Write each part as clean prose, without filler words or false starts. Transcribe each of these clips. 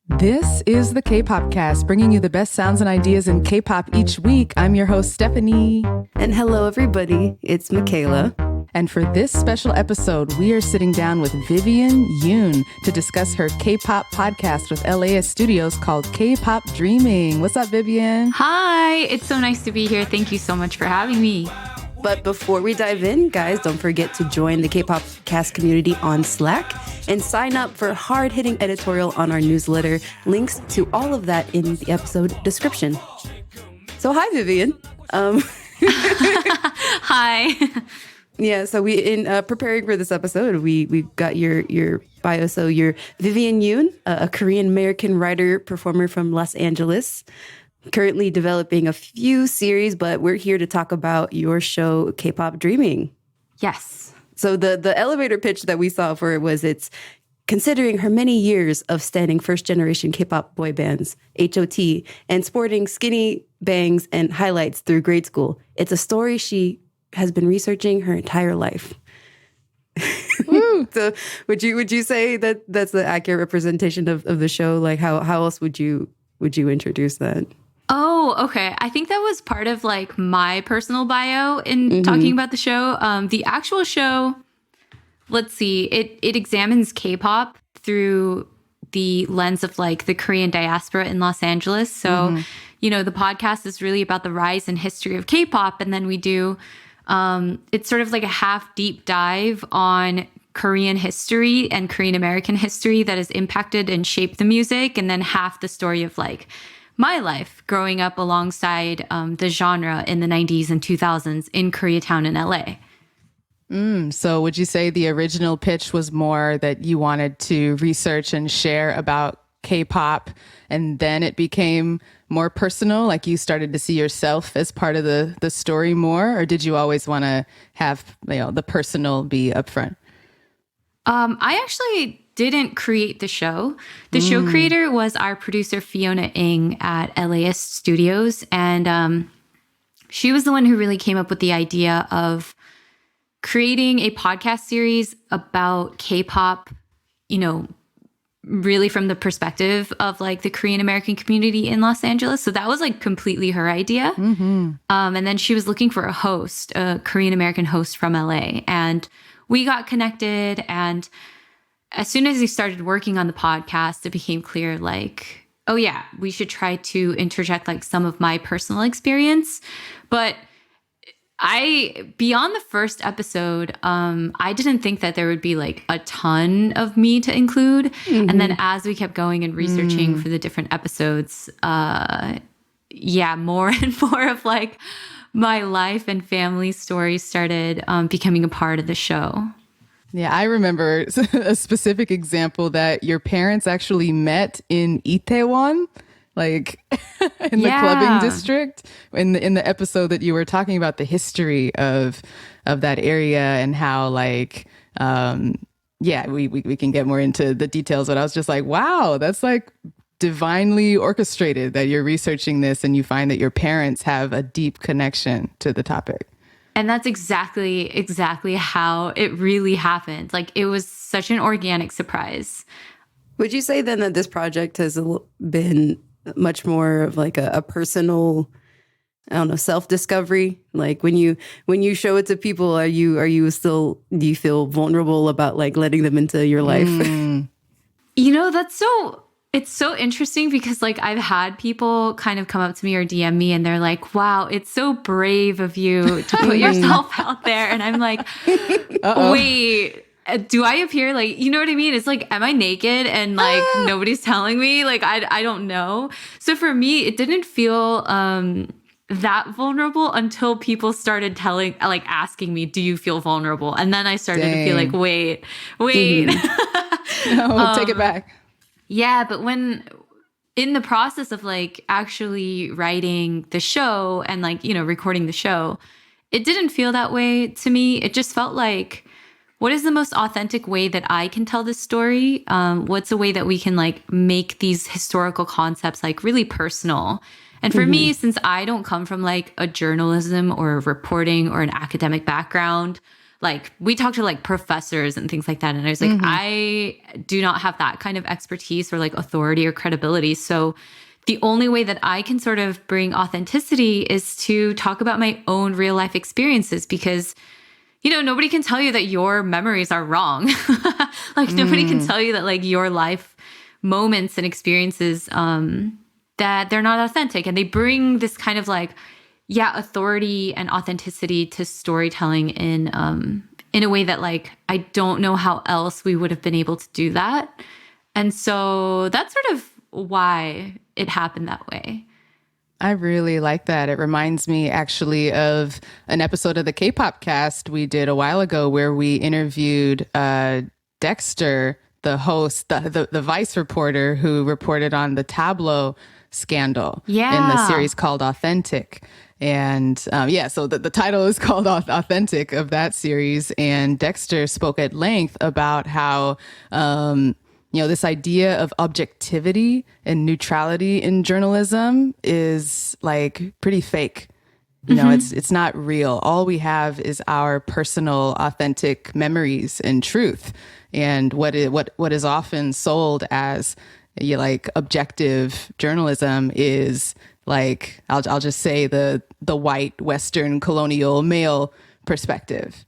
This is the K-Pop Cast, bringing you the best sounds and ideas in K-pop each week. I'm your host, Stephanie. And hello, everybody. It's Michaela. And for this special episode, we are sitting down with Vivian Yoon to discuss her K-pop podcast with LAist Studios called K-Pop Dreaming. What's up, Vivian? Hi, it's so nice to be here. Thank you so much for having me. But before we dive in, guys, don't forget to join the K-Pop Cast community on Slack and sign up for hard-hitting editorial on our newsletter. Links to all of that in the episode description. So hi, Vivian. Hi. Yeah, so in preparing for this episode, we got your bio. So you're Vivian Yoon, a Korean-American writer, performer from Los Angeles, currently developing a few series, but we're here to talk about your show, K-Pop Dreaming. Yes. So the elevator pitch that we saw for it was it's considering her many years of standing first-generation K-pop boy bands, HOT, and sporting skinny bangs and highlights through grade school. It's a story she has been researching her entire life. So would you say that that's the accurate representation of the show? Like how else would you introduce that? Oh, okay. I think that was part of like my personal bio in talking about the show. The actual show, let's see, it examines K-pop through the lens of like the Korean diaspora in Los Angeles. So, you know, the podcast is really about the rise and history of K-pop. And then we do, it's sort of like a half deep dive on Korean history and Korean American history that has impacted and shaped the music. And then half the story of like my life growing up alongside the genre in the 90s and 2000s in Koreatown in LA. So would you say the original pitch was more that you wanted to research and share about K-pop, and then it became more personal, like you started to see yourself as part of the story more, or did you always want to have, you know, the personal be upfront? I actually didn't create the show. The show creator was our producer, Fiona Ng at LAist Studios. And she was the one who really came up with the idea of creating a podcast series about K-pop, you know, really from the perspective of like the Korean American community in Los Angeles. So that was like completely her idea. And then she was looking for a host, a Korean American host from LA. And we got connected, and as soon as we started working on the podcast, it became clear like, oh yeah, we should try to interject like some of my personal experience. But beyond the first episode, I didn't think that there would be like a ton of me to include. And then as we kept going and researching for the different episodes, more and more of like my life and family stories started becoming a part of the show. Yeah, I remember a specific example that your parents actually met in Itaewon, like in the clubbing district, in the episode that you were talking about the history of that area and how like, we can get more into the details, but I was just like, wow, that's like divinely orchestrated that you're researching this and you find that your parents have a deep connection to the topic. And that's exactly how it really happened. Like it was such an organic surprise. Would you say then that this project has been much more of like a personal, I don't know, self-discovery? Like when you show it to people, do you feel vulnerable about like letting them into your life? You know, it's so interesting because like I've had people kind of come up to me or DM me and they're like, wow, it's so brave of you to put yourself out there. And I'm like, wait, do I appear like, you know what I mean? It's like, am I naked and like nobody's telling me? Like, I don't know. So for me, it didn't feel that vulnerable until people started asking me, do you feel vulnerable? And then I started to feel like, wait. No, take it back. Yeah, but when in the process of like actually writing the show and like, you know, recording the show, it didn't feel that way to me. It just felt like, what is the most authentic way that I can tell this story? What's a way that we can like make these historical concepts like really personal? And for me, since I don't come from like a journalism or a reporting or an academic background, like we talked to like professors and things like that. And I was like, I do not have that kind of expertise or like authority or credibility. So the only way that I can sort of bring authenticity is to talk about my own real life experiences, because, you know, nobody can tell you that your memories are wrong. Like nobody can tell you that like your life moments and experiences, that they're not authentic. And they bring this kind of like, authority and authenticity to storytelling in a way that like, I don't know how else we would have been able to do that. And so that's sort of why it happened that way. I really like that. It reminds me actually of an episode of the K-pop cast we did a while ago where we interviewed Dexter, the host, the Vice reporter who reported on the Tableau scandal in the series called Authentic. And so the title is called Authentic of that series. And Dexter spoke at length about how, this idea of objectivity and neutrality in journalism is like pretty fake. You know, it's not real. All we have is our personal, authentic memories and truth. And what is often sold as like objective journalism is like, I'll just say the white Western colonial male perspective,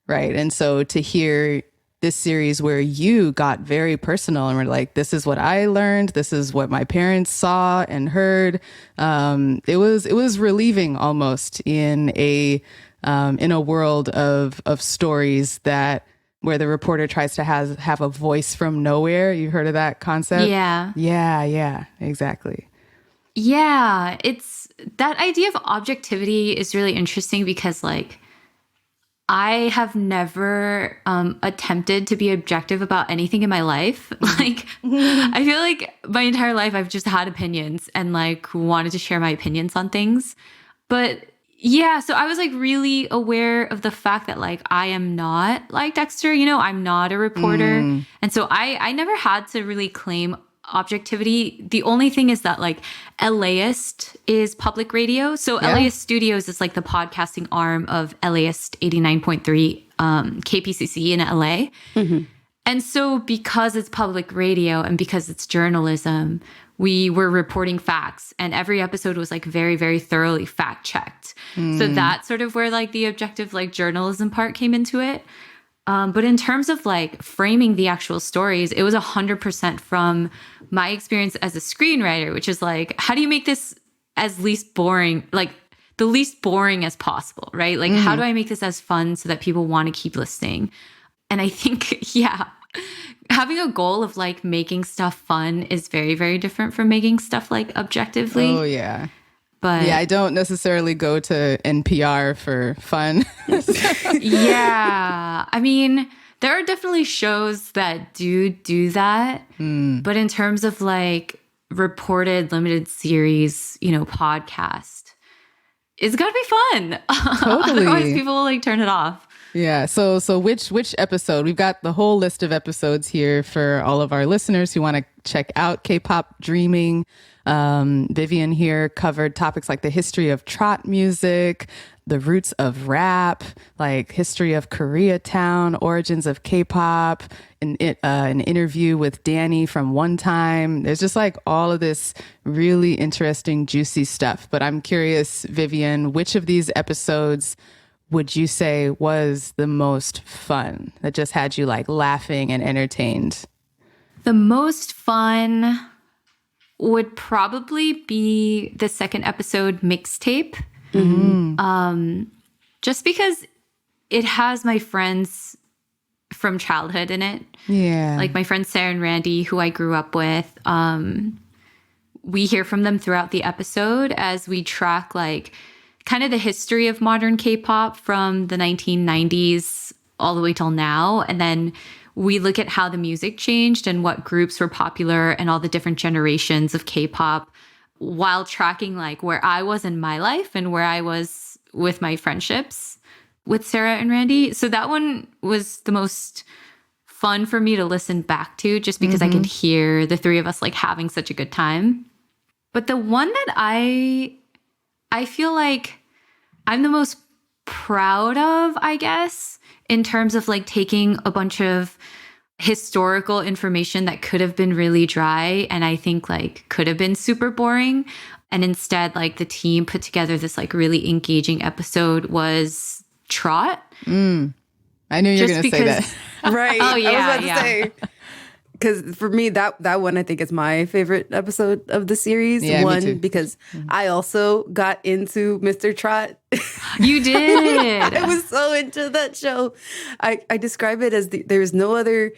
right? And so to hear this series where you got very personal and were like, this is what I learned, this is what my parents saw and heard, it was relieving almost in a world of stories where the reporter tries to have a voice from nowhere. You heard of that concept? Yeah, exactly. Yeah, it's that idea of objectivity is really interesting because like I have never attempted to be objective about anything in my life. Like I feel like my entire life I've just had opinions and like wanted to share my opinions on things. But yeah, so I was like really aware of the fact that like I am not like Dexter, you know, I'm not a reporter. And so I never had to really claim objectivity. The only thing is that like LAist is public radio. So LAist Studios is like the podcasting arm of LAist 89.3 KPCC in LA. And so because it's public radio and because it's journalism, we were reporting facts and every episode was like very, very thoroughly fact checked. So that's sort of where like the objective like journalism part came into it. But in terms of like framing the actual stories, it was 100% from my experience as a screenwriter, which is like, how do you make this as least boring, like the least boring as possible, right? Like, how do I make this as fun so that people want to keep listening? And I think, having a goal of like making stuff fun is very, very different from making stuff like objectively. Oh, yeah. But yeah, I don't necessarily go to NPR for fun. Yeah. I mean, there are definitely shows that do that. But in terms of like reported limited series, you know, podcast, it's got to be fun. Totally. Otherwise people will like turn it off. Yeah. So which episode? We've got the whole list of episodes here for all of our listeners who want to check out K-pop Dreaming. Vivian here covered topics like the history of trot music, the roots of rap, like history of Koreatown, origins of K-pop, an interview with Danny from One Time. There's just like all of this really interesting, juicy stuff. But I'm curious, Vivian, which of these episodes would you say was the most fun, that just had you like laughing and entertained? The most fun would probably be the second episode, Mixtape. Just because it has my friends from childhood in it. Yeah. Like my friends Sarah and Randy, who I grew up with. We hear from them throughout the episode as we track like kind of the history of modern K-pop from the 1990s all the way till now. And then we look at how the music changed and what groups were popular and all the different generations of K-pop while tracking like where I was in my life and where I was with my friendships with Sarah and Randy. So that one was the most fun for me to listen back to just because I could hear the three of us like having such a good time. But the one that I feel like I'm the most proud of, I guess, in terms of like taking a bunch of historical information that could have been really dry and I think like could have been super boring. And instead, like the team put together this like really engaging episode was Trot. I knew you were going to say that. Right. Oh, yeah, I was about to yeah. say. Because for me, that one, I think is my favorite episode of the series. Yeah, me one, too. because I also got into Mr. Trot. You did. I was so into that show. I describe it as there's no other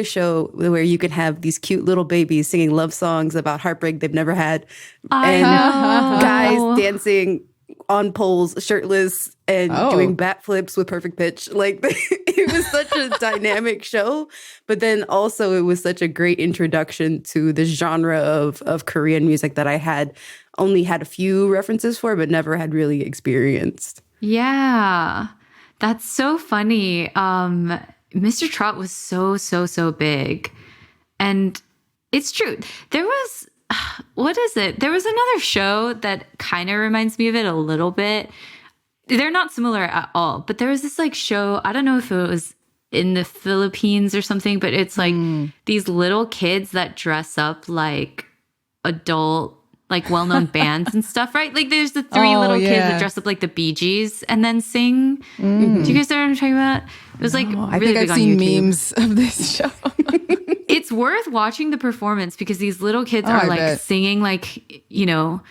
show where you can have these cute little babies singing love songs about heartbreak they've never had, I and know. guys dancing on poles, shirtless, and Oh. doing bat flips with perfect pitch. Like it was such a dynamic show, but then also it was such a great introduction to this genre of Korean music that I had only had a few references for, but never had really experienced. Yeah. That's so funny. Mr. Trot was so big. And it's true. There was, what is it? There was another show that kind of reminds me of it a little bit. They're not similar at all, but there was this like show, I don't know if it was in the Philippines or something, but it's like these little kids that dress up like adult, like well-known bands and stuff, right? Like there's the three little kids that dress up like the Bee Gees and then sing. Do you guys know what I'm talking about? It was like I really think big I've on seen YouTube. memes of this show. It's worth watching the performance because these little kids are I like bet. singing like, you know,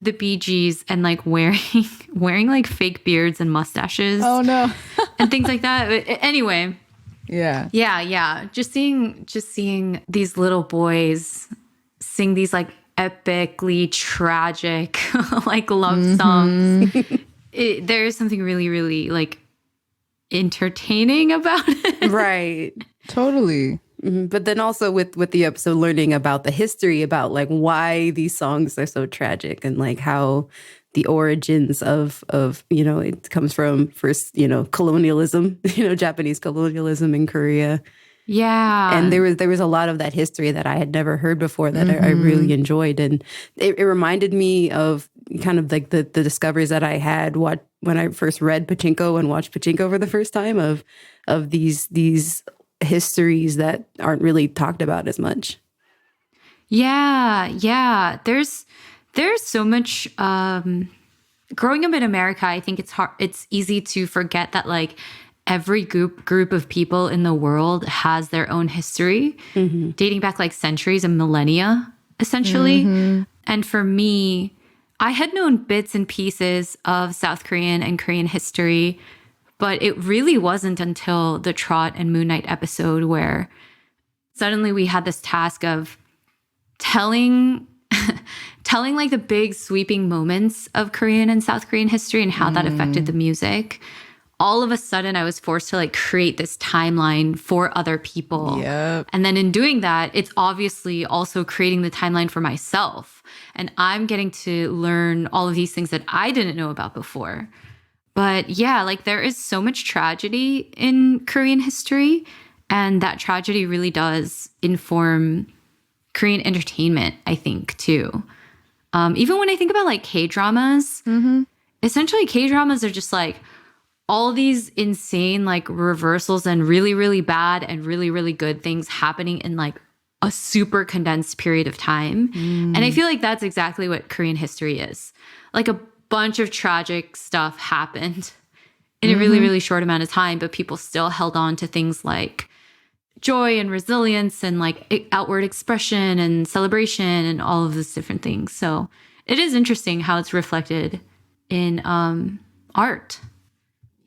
the Bee Gees and like wearing like fake beards and mustaches Oh no. and things like that. But anyway, Yeah. yeah. Just seeing these little boys sing these like epically tragic like love songs. There is something really, really like entertaining about it. Right. Totally. But then also with the episode, learning about the history, about like why these songs are so tragic, and like how the origins of you know, it comes from first, you know, colonialism, you know, Japanese colonialism in Korea. Yeah. And there was a lot of that history that I had never heard before that I really enjoyed. And it reminded me of kind of like the discoveries that I had when I first read Pachinko and watched Pachinko for the first time, of these histories that aren't really talked about as much. Yeah. There's so much growing up in America, I think it's easy to forget that like every group of people in the world has their own history, dating back like centuries and millennia, essentially. And for me, I had known bits and pieces of South Korean and Korean history, but it really wasn't until the Trot and Moon Knight episode where suddenly we had this task of telling like the big sweeping moments of Korean and South Korean history and how that affected the music. All of a sudden, I was forced to like create this timeline for other people. Yep. And then in doing that, it's obviously also creating the timeline for myself. And I'm getting to learn all of these things that I didn't know about before. But yeah, like there is so much tragedy in Korean history. And that tragedy really does inform Korean entertainment, I think, too. Even when I think about like K-dramas, essentially K-dramas are just like all these insane like reversals and really, really bad and really, really good things happening in like a super condensed period of time. And I feel like that's exactly what Korean history is. Like a bunch of tragic stuff happened in a really, really short amount of time, but people still held on to things like joy and resilience and like outward expression and celebration and all of these different things. So it is interesting how it's reflected in art.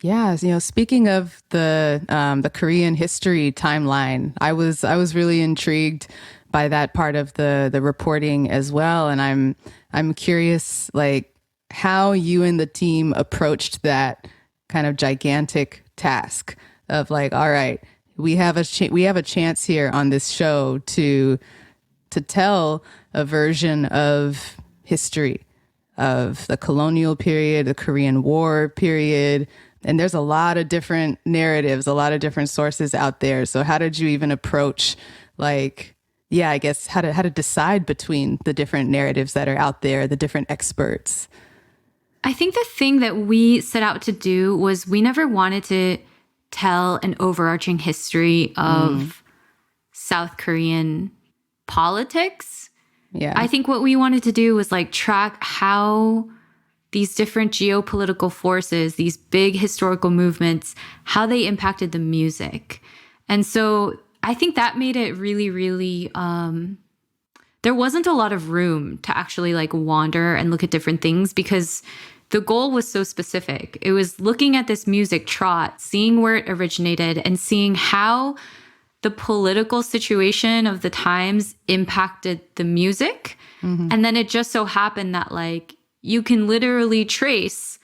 Yeah, you know, speaking of the Korean history timeline, I was really intrigued by that part of the reporting as well, and I'm curious like how you and the team approached that kind of gigantic task of like, all right, we have a chance here on this show to tell a version of history of the colonial period, the Korean War period. And there's a lot of different narratives, a lot of different sources out there. So how did you even approach, like, I guess how to decide between the different narratives that are out there, the different experts? I think the thing that we set out to do was we never wanted to tell an overarching history of South Korean politics. Yeah. I think what we wanted to do was like track how these different geopolitical forces, these big historical movements, how they impacted the music. And so I think that made it really, really, there wasn't a lot of room to actually like wander and look at different things because the goal was so specific. It was looking at this music, trot, seeing where it originated and seeing how the political situation of the times impacted the music. And then it just so happened that like you can literally trace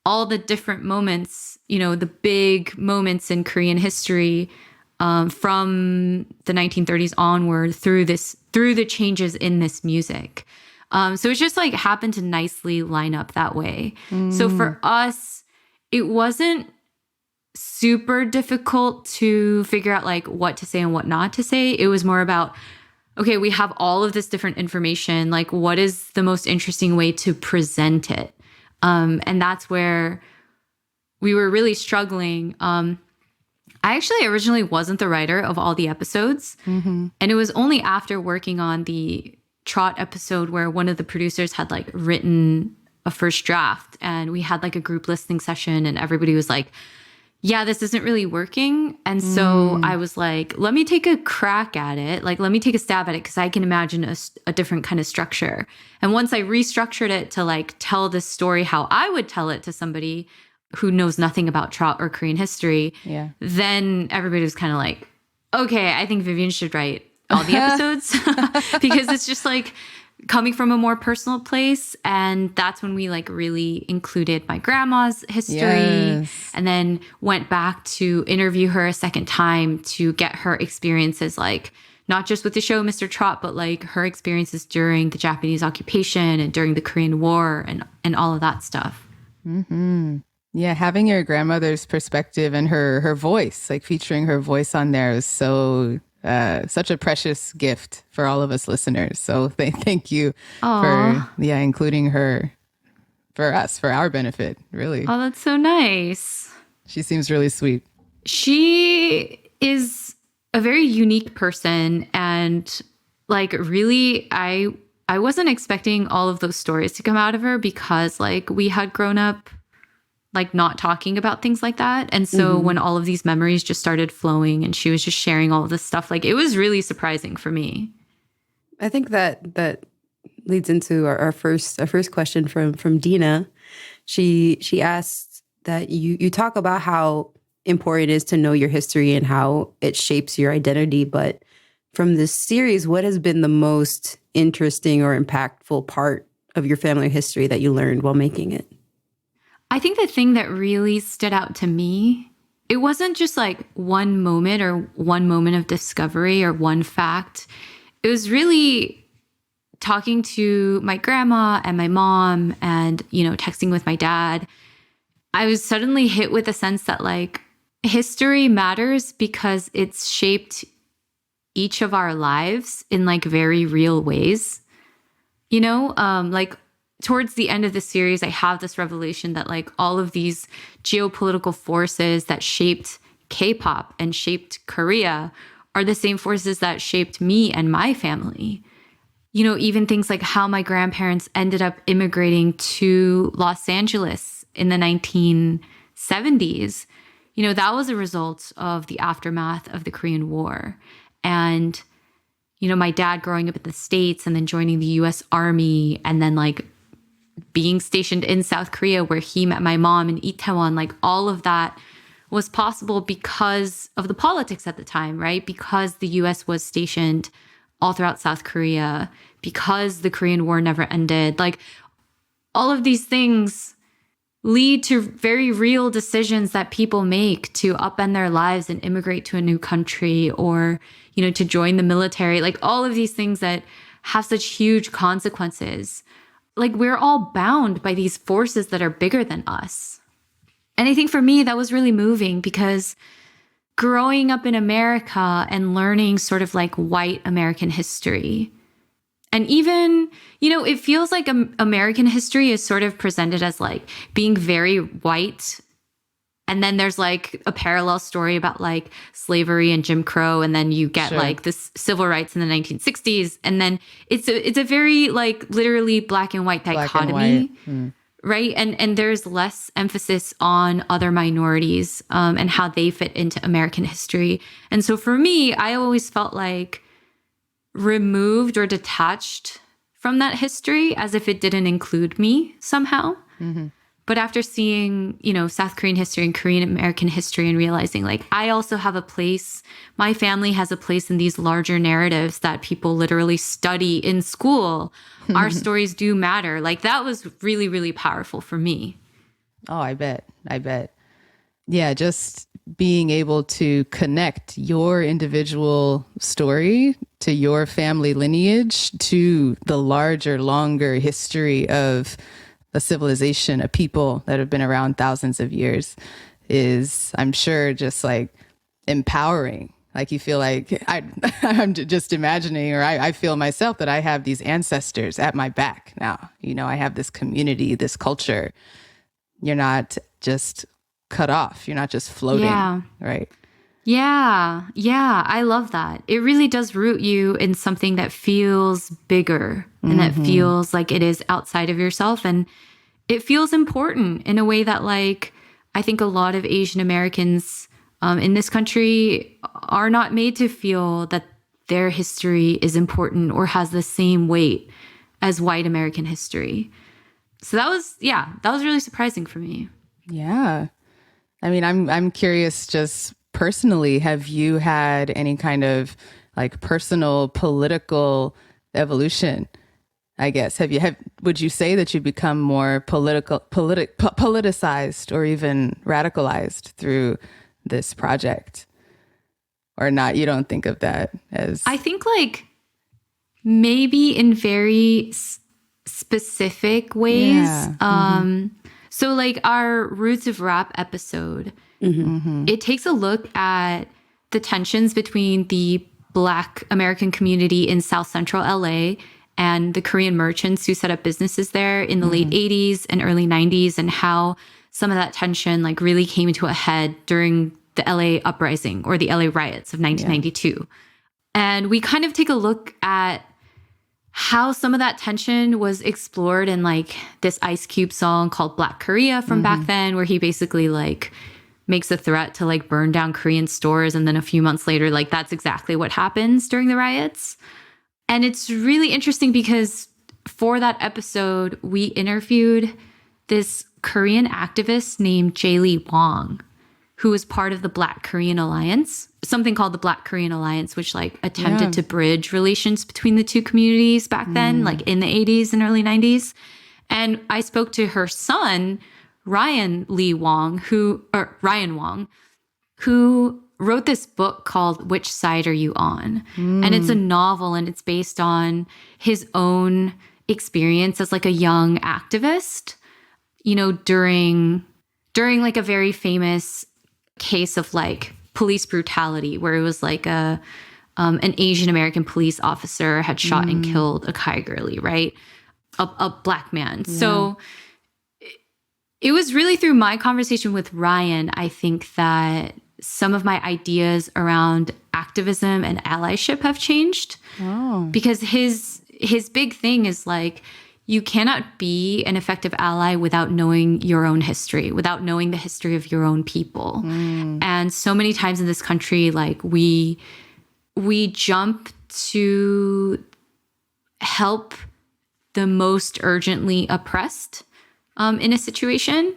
all the different moments, you know, the big moments in Korean history from the 1930s onward through the changes in this music. So it just like happened to nicely line up that way. So for us, it wasn't super difficult to figure out like what to say and what not to say. It was more about, okay, we have all of this different information. Like, what is the most interesting way to present it? And that's where we were really struggling. I actually originally wasn't the writer of all the episodes. And it was only after working on the Trot episode where one of the producers had like written a first draft and we had like a group listening session and everybody was like, yeah, this isn't really working. And so I was like, let me take a crack at it. Like, let me take a stab at it because I can imagine a different kind of structure. And once I restructured it to like tell this story how I would tell it to somebody who knows nothing about Trot or Korean history, then everybody was kind of like, okay, I think Vivian should write all the episodes because it's just like coming from a more personal place. And that's when we like really included my grandma's history and then went back to interview her a second time to get her experiences, like not just with the show Mr. Trot, but like her experiences during the Japanese occupation and during the Korean War and all of that stuff. Yeah, having your grandmother's perspective and her voice, like featuring her voice on there is so such a precious gift for all of us listeners. So thank you for including her for us, for our benefit, really. Oh, that's so nice. She seems really sweet. She is a very unique person and like really I wasn't expecting all of those stories to come out of her because like we had grown up like not talking about things like that. And so when all of these memories just started flowing and she was just sharing all of this stuff, like it was really surprising for me. I think that leads into our first question from Dina. She asked that you talk about how important it is to know your history and how it shapes your identity. But from this series, what has been the most interesting or impactful part of your family history that you learned while making it? I think the thing that really stood out to me, it wasn't just like one moment or one moment of discovery or one fact. It was really talking to my grandma and my mom and, you know, texting with my dad. I was suddenly hit with a sense that like history matters because it's shaped each of our lives in like very real ways. You know, like towards the end of the series, I have this revelation that like all of these geopolitical forces that shaped K-pop and shaped Korea are the same forces that shaped me and my family. You know, even things like how my grandparents ended up immigrating to Los Angeles in the 1970s. You know, that was a result of the aftermath of the Korean War. And, you know, my dad growing up in the States and then joining the US Army and then like being stationed in South Korea where he met my mom in Itaewon, like all of that was possible because of the politics at the time, right? Because the US was stationed all throughout South Korea, because the Korean War never ended. Like all of these things lead to very real decisions that people make to upend their lives and immigrate to a new country or, you know, to join the military. Like all of these things that have such huge consequences. Like we're all bound by these forces that are bigger than us. And I think for me, that was really moving because growing up in America and learning sort of like white American history, and even, you know, it feels like American history is sort of presented as like being very white And then there's like a parallel story about like slavery and Jim Crow. And then you get like this civil rights in the 1960s. And then it's a very like literally black and white dichotomy. Right. And there's less emphasis on other minorities and how they fit into American history. And so for me, I always felt like removed or detached from that history as if it didn't include me somehow. But after seeing, you know, South Korean history and Korean American history and realizing like I also have a place, my family has a place in these larger narratives that people literally study in school. Our stories do matter. Like that was really, really powerful for me. Oh, I bet. Yeah, just being able to connect your individual story to your family lineage to the larger, longer history of a civilization, a people that have been around thousands of years is, I'm sure, just like empowering. Like you feel like I'm just imagining, or I feel myself that I have these ancestors at my back now. You know, I have this community, this culture. You're not just cut off. You're not just floating, right? Yeah. I love that. It really does root you in something that feels bigger and that feels like it is outside of yourself. And it feels important in a way that like, I think a lot of Asian Americans in this country are not made to feel that their history is important or has the same weight as white American history. So that was really surprising for me. Yeah. I mean, I'm curious just personally, have you had any kind of like personal political evolution? I guess would you say that you become more politicized or even radicalized through this project, or not? You don't think of that as? I think like maybe in very specific ways. Yeah. So like our Roots of Rap episode, it takes a look at the tensions between the Black American community in South Central LA and the Korean merchants who set up businesses there in the late 80s and early 90s, and how some of that tension like really came to a head during the LA Uprising or the LA riots of 1992. And we kind of take a look at how some of that tension was explored in like this Ice Cube song called Black Korea from back then, where he basically like makes a threat to like burn down Korean stores. And then a few months later, like that's exactly what happens during the riots. And it's really interesting because for that episode, we interviewed this Korean activist named Jae-lee Wong, who was part of the Black Korean Alliance, something called the Black Korean Alliance, which like attempted to bridge relations between the two communities back then, like in the 80s and early 90s. And I spoke to her son, Ryan Wong, who wrote this book called Which Side Are You On? And it's a novel, and it's based on his own experience as like a young activist, you know, during like a very famous case of like police brutality, where it was like an Asian American police officer had shot and killed a Khmer girlie, right? A Black man. Yeah. So it was really through my conversation with Ryan, I think, that some of my ideas around activism and allyship have changed. Because his big thing is like, you cannot be an effective ally without knowing your own history, without knowing the history of your own people. And so many times in this country, like we jump to help the most urgently oppressed in a situation,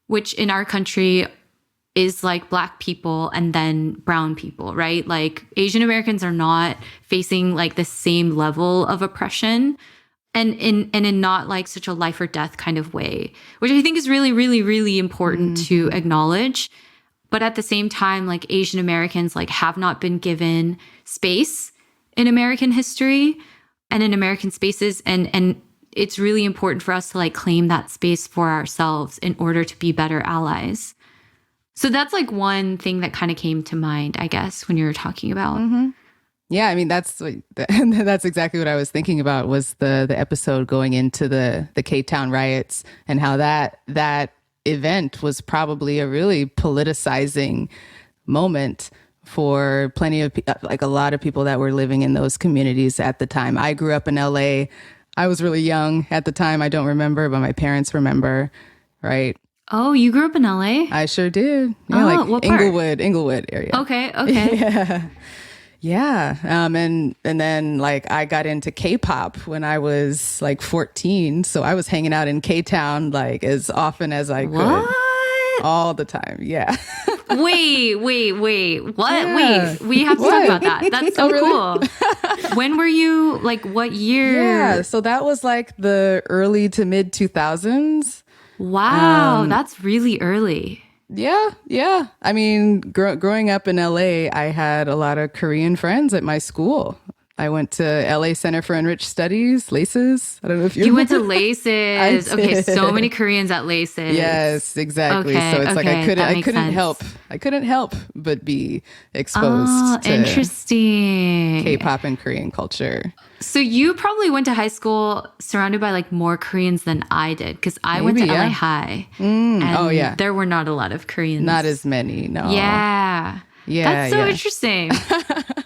which in our country is like Black people and then brown people, right? Like Asian Americans are not facing like the same level of oppression, and in not like such a life or death kind of way, which I think is really, really, really important to acknowledge. But at the same time, like Asian Americans like have not been given space in American history and in American spaces. And it's really important for us to like claim that space for ourselves in order to be better allies. So that's like one thing that kind of came to mind, I guess, when you were talking about. Yeah, I mean, that's exactly what I was thinking about, was the episode going into the K-Town riots and how that event was probably a really politicizing moment for plenty of like a lot of people that were living in those communities at the time. I grew up in LA. I was really young at the time. I don't remember, but my parents remember, right? Oh, you grew up in LA? I sure did. Yeah, Oh, like what part? Inglewood area. Okay. Yeah. And then like I got into K-pop when I was like 14. So I was hanging out in K-Town like as often as I could. What? All the time. Yeah. Wait. What? Yeah. Wait, we have to talk about that. That's so cool. When were you, like, what year? Yeah. So that was like the early to mid 2000s. Wow. That's really early. Yeah. I mean, growing up in LA, I had a lot of Korean friends at my school. I went to LA Center for Enriched Studies, LACES. I don't know if you went to LACES. Okay, so many Koreans at LACES. Yes, exactly. Okay, so it's like I couldn't help but be exposed to interesting K-pop and Korean culture. So you probably went to high school surrounded by like more Koreans than I did, because I went to LA High. And there were not a lot of Koreans. Not as many, no. Yeah. That's so interesting.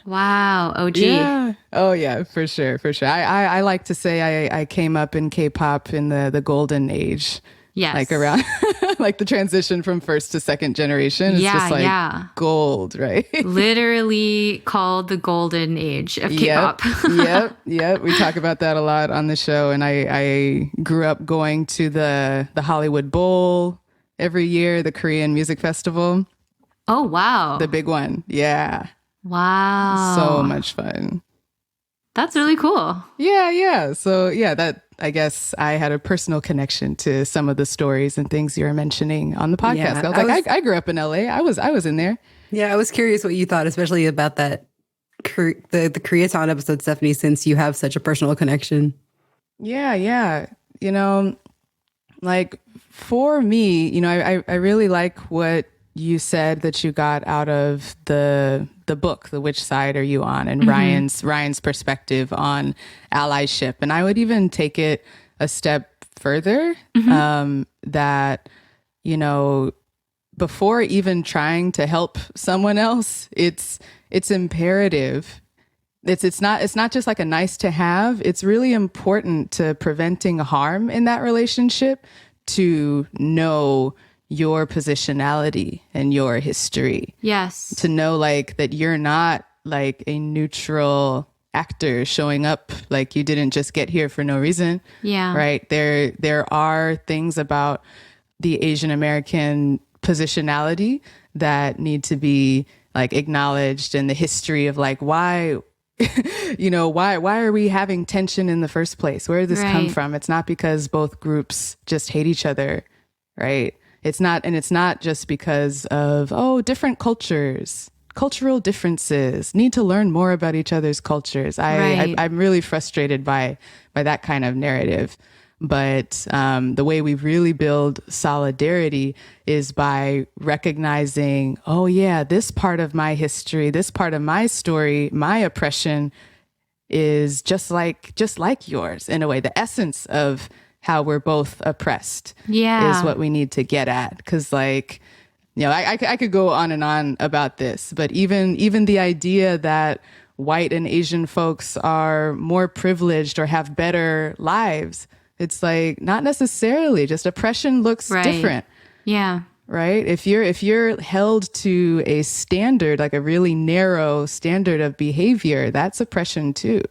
Wow. OG. Yeah. Oh yeah, for sure. I like to say I came up in K-pop in the golden age. Yes. Like around like the transition from first to second generation. It's just like gold, right? Literally called the golden age of K-pop. Yep. We talk about that a lot on the show. And I grew up going to the Hollywood Bowl every year, the Korean Music Festival. Oh, wow. The big one. Yeah. Wow. So much fun. That's really cool. Yeah. So that, I guess I had a personal connection to some of the stories and things you were mentioning on the podcast. Yeah, I grew up in LA. I was in there. Yeah, I was curious what you thought, especially about that the Koreatown episode, Stephanie, since you have such a personal connection. Yeah. You know, like for me, you know, I really like what you said that you got out of the book, The Which Side Are You On? And Ryan's perspective on allyship. And I would even take it a step further, that, you know, before even trying to help someone else, it's imperative. It's not just like a nice to have. It's really important to preventing harm in that relationship to know your positionality and your history. Yes. To know like that you're not like a neutral actor showing up, like you didn't just get here for no reason. Yeah. Right. There are things about the Asian American positionality that need to be like acknowledged, and the history of like why why are we having tension in the first place? Where did this come from? It's not because both groups just hate each other, right? It's not just because of, different cultures, cultural differences, need to learn more about each other's cultures. I'm really frustrated by that kind of narrative. But the way we really build solidarity is by recognizing, this part of my history, this part of my story, my oppression is just like yours in a way. The essence of how we're both oppressed is what we need to get at. Because like, I could go on and on about this, but even the idea that white and Asian folks are more privileged or have better lives, it's like not necessarily. Just oppression looks different. Yeah. Right? If you're held to a standard, like a really narrow standard of behavior, that's oppression too.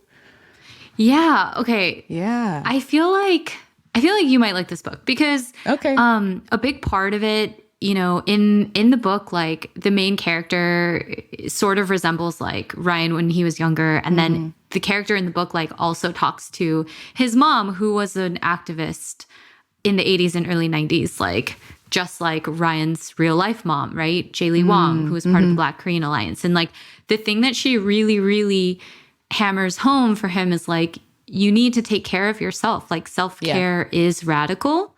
Yeah. Okay. Yeah. I feel like you might like this book because a big part of it, in the book, like the main character sort of resembles like Ryan when he was younger. And then the character in the book like also talks to his mom, who was an activist in the 80s and early 90s, like just like Ryan's real life mom, right? Jae-Lee Wong, who was part of the Black Korean Alliance. And like the thing that she really, really hammers home for him is like, you need to take care of yourself. Like self-care is radical,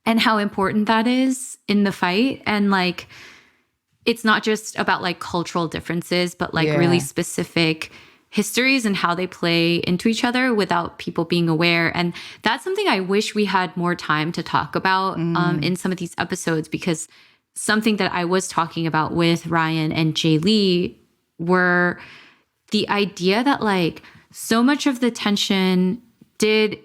and how important that is in the fight. And like, it's not just about like cultural differences, but like really specific histories and how they play into each other without people being aware. And that's something I wish we had more time to talk about in some of these episodes, because something that I was talking about with Ryan and Jay Lee were the idea that like so much of the tension didn't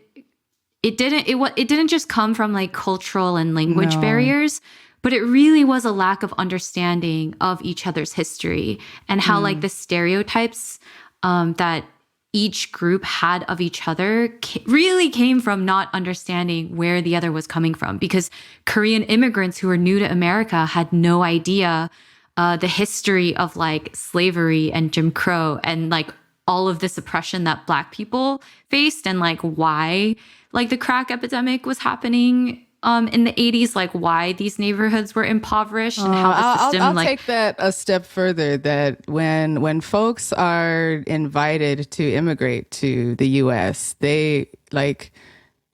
just come from like cultural and language barriers, but it really was a lack of understanding of each other's history and how like the stereotypes that each group had of each other really came from not understanding where the other was coming from, because Korean immigrants who were new to America had no idea the history of like slavery and Jim Crow and like all of this oppression that Black people faced, and like why like the crack epidemic was happening in the 80s, like why these neighborhoods were impoverished and how the system I'll take that a step further, that when folks are invited to immigrate to the US, they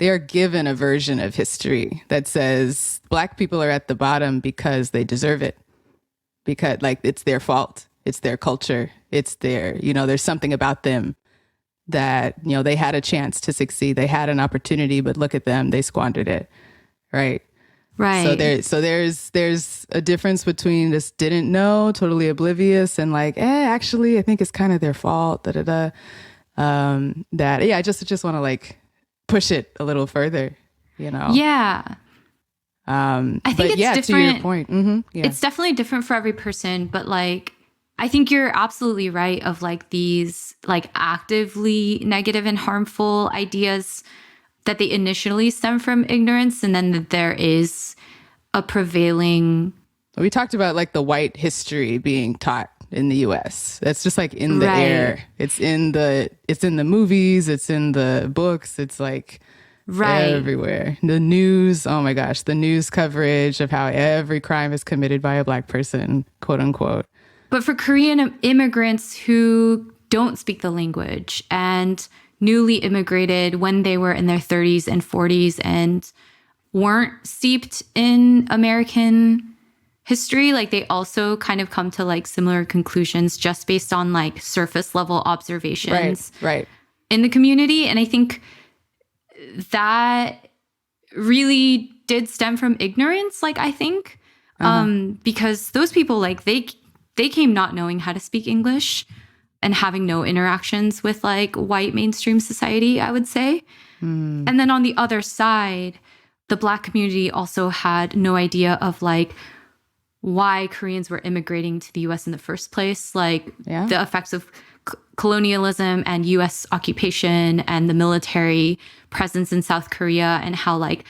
are given a version of history that says Black people are at the bottom because they deserve it, because like it's their fault, it's their culture, it's their, there's something about them that, they had a chance to succeed, they had an opportunity, but look at them, they squandered it. Right. So there's a difference between just didn't know, totally oblivious, and like, actually, I think it's kind of their fault. I just want to like push it a little further, Yeah. I think it's different. To your point, it's definitely different for every person, but like, I think you're absolutely right of like these like actively negative and harmful ideas that they initially stem from ignorance, and then that there is a prevailing. We talked about like the white history being taught in the US. That's just like in the air. It's in the movies, it's in the books, it's like everywhere. The news, oh my gosh, the news coverage of how every crime is committed by a Black person, quote unquote. But for Korean immigrants who don't speak the language and newly immigrated when they were in their 30s and 40s and weren't steeped in American history, like they also kind of come to like similar conclusions just based on like surface level observations in the community. And I think that really did stem from ignorance, like I think, because those people, like they came not knowing how to speak English and having no interactions with like white mainstream society, I would say. And then on the other side, the Black community also had no idea of like why Koreans were immigrating to the US in the first place, like the effects of colonialism and US occupation and the military presence in South Korea, and how like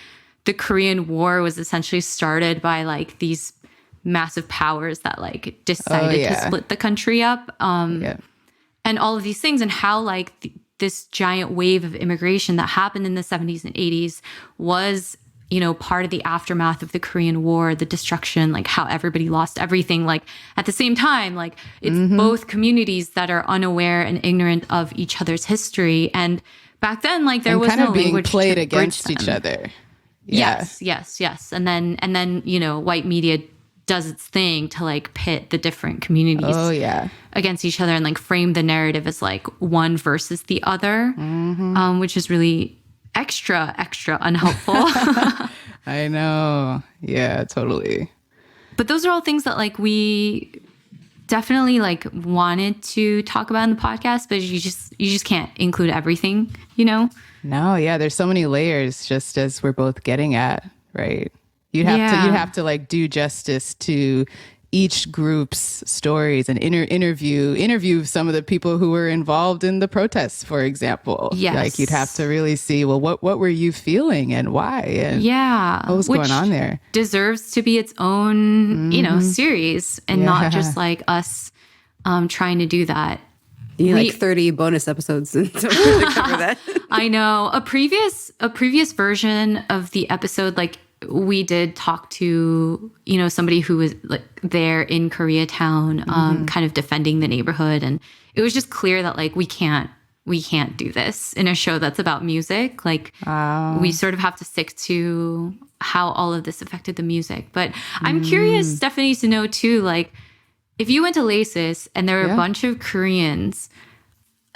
the Korean War was essentially started by like these massive powers that like decided to split the country up. And all of these things, and how like this giant wave of immigration that happened in the 70s and 80s was, part of the aftermath of the Korean War, the destruction, like how everybody lost everything. Like at the same time, like it's both communities that are unaware and ignorant of each other's history. And back then, like there was kind no of being language played to against bridge each them. other. Yes. And then, white media does its thing to like pit the different communities against each other and like frame the narrative as like one versus the other, which is really extra unhelpful. I know. Yeah, totally. But those are all things that like we definitely like wanted to talk about in the podcast, but you just can't include everything, No, yeah, there's so many layers, just as we're both getting at, right? You'd have to like do justice to each group's stories and interview some of the people who were involved in the protests, for example. Yes. Like you'd have to really see, well, what were you feeling and why? And what was going on there? Deserves to be its own, series, and not just like us trying to do that. You need like 30 bonus episodes to cover that. I know. A previous version of the episode, like we did talk to, somebody who was like there in Koreatown, kind of defending the neighborhood. And it was just clear that like we can't do this in a show that's about music. Like we sort of have to stick to how all of this affected the music. But I'm curious, Stephanie, to know too, like if you went to LACIS and there were a bunch of Koreans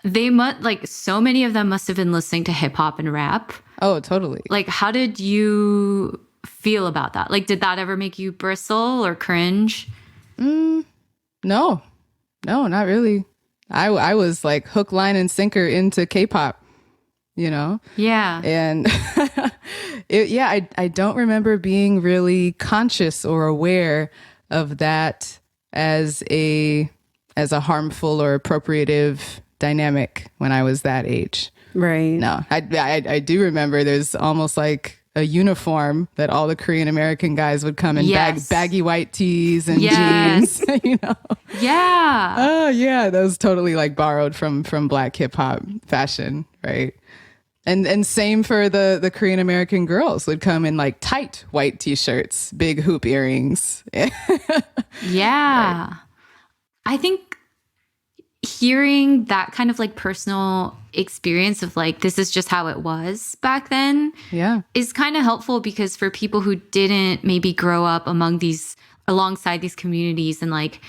they must, like, so many of them must have been listening to hip hop and rap. Oh, totally. Like, how did you feel about that? Like, did that ever make you bristle or cringe? No, not really. I was like hook, line, and sinker into K-pop, you know? Yeah. And I don't remember being really conscious or aware of that as a harmful or appropriative dynamic when I was that age. Right. No, I do remember there's almost like a uniform that all the Korean American guys would come in baggy white tees and jeans, you know? Yeah. Oh yeah. That was totally like borrowed from Black hip hop fashion. Right. And same for the Korean American girls would come in like tight white t-shirts, big hoop earrings. Yeah. Right. I think hearing that kind of like personal experience of like, this is just how it was back then is kind of helpful, because for people who didn't maybe grow up alongside these communities, and like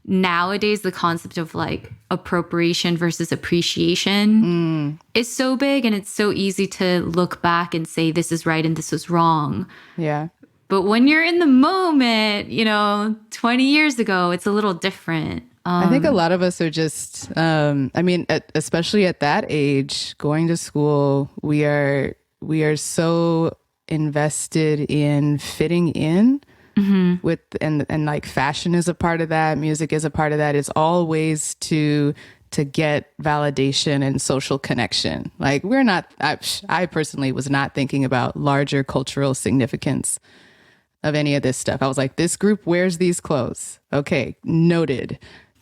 nowadays the concept of like appropriation versus appreciation is so big, and it's so easy to look back and say this is right and this was wrong. Yeah. But when you're in the moment, 20 years ago, it's a little different. I think a lot of us are just, especially at that age, going to school, we are so invested in fitting in with, and like fashion is a part of that. Music is a part of that. It's all ways to get validation and social connection. Like I personally was not thinking about larger cultural significance of any of this stuff. I was like, this group wears these clothes. Okay, noted.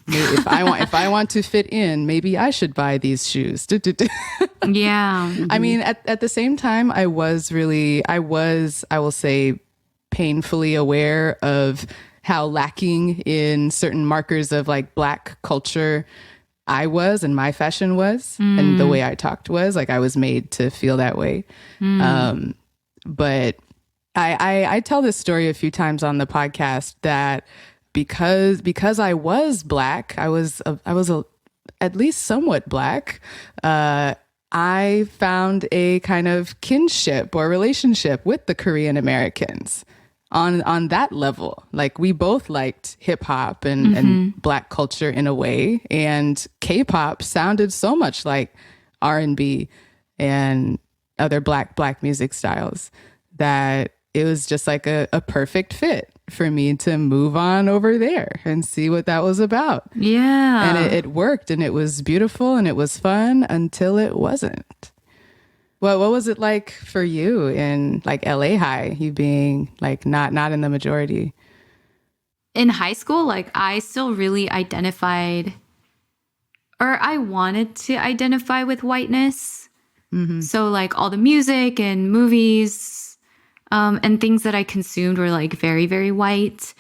If I want to fit in, maybe I should buy these shoes. Yeah. I mean, at the same time, I will say, painfully aware of how lacking in certain markers of like Black culture I was, and my fashion was, and the way I talked was. Like, I was made to feel that way. But I tell this story a few times on the podcast that because I was Black, I was at least somewhat Black. I found a kind of kinship or relationship with the Korean Americans on that level. Like, we both liked hip hop and Black culture in a way, and K-pop sounded so much like R&B and other Black music styles that it was just like a perfect fit for me to move on over there and see what that was about. Yeah. And it worked, and it was beautiful, and it was fun until it wasn't. Well, what was it like for you in like LA High, you being like not in the majority? In high school, like, I still really identified, or I wanted to identify with whiteness. So like all the music and movies and things that I consumed were like very, very white.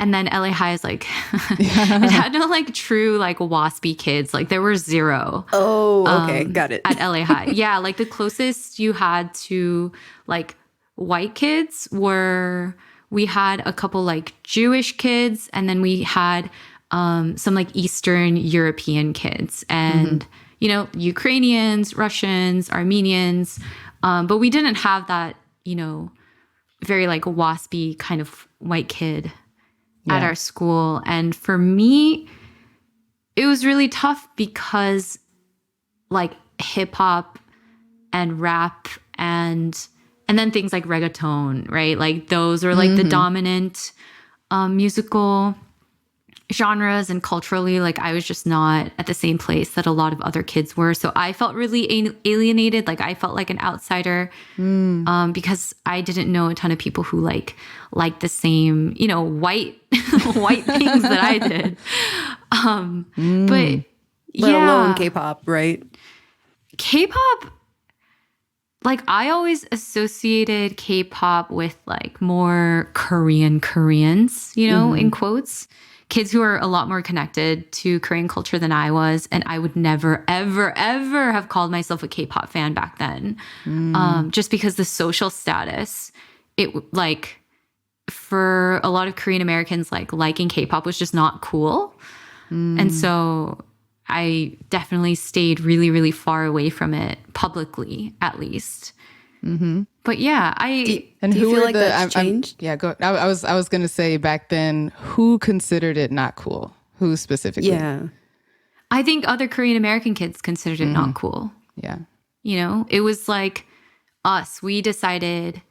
And then LA High is like, it had no like true like waspy kids. Like, there were zero. Oh, okay. Got it. At LA High. Yeah. Like, the closest you had to like white kids we had a couple like Jewish kids, and then we had some like Eastern European kids, and, Ukrainians, Russians, Armenians. But we didn't have that, very like waspy kind of white kid at our school. And for me, it was really tough because like hip hop and rap and then things like reggaeton, right? Like, those are like the dominant musical genres, and culturally, like, I was just not at the same place that a lot of other kids were. So I felt really alienated. Like, I felt like an outsider because I didn't know a ton of people who like the same, white white things that I did. But Let alone K-pop, right? K-pop, like, I always associated K-pop with like more Koreans, in quotes. Kids who are a lot more connected to Korean culture than I was. And I would never, ever, ever have called myself a K-pop fan back then. Just because the social status, it like, for a lot of Korean Americans, like, liking K-pop was just not cool. And so I definitely stayed really, really far away from it publicly, at least. But yeah, Do you feel like that's changed? Yeah, go. I was going to say back then, who considered it not cool? Who specifically? Yeah. I think other Korean American kids considered it not cool. Yeah. You know, it was like us. We decided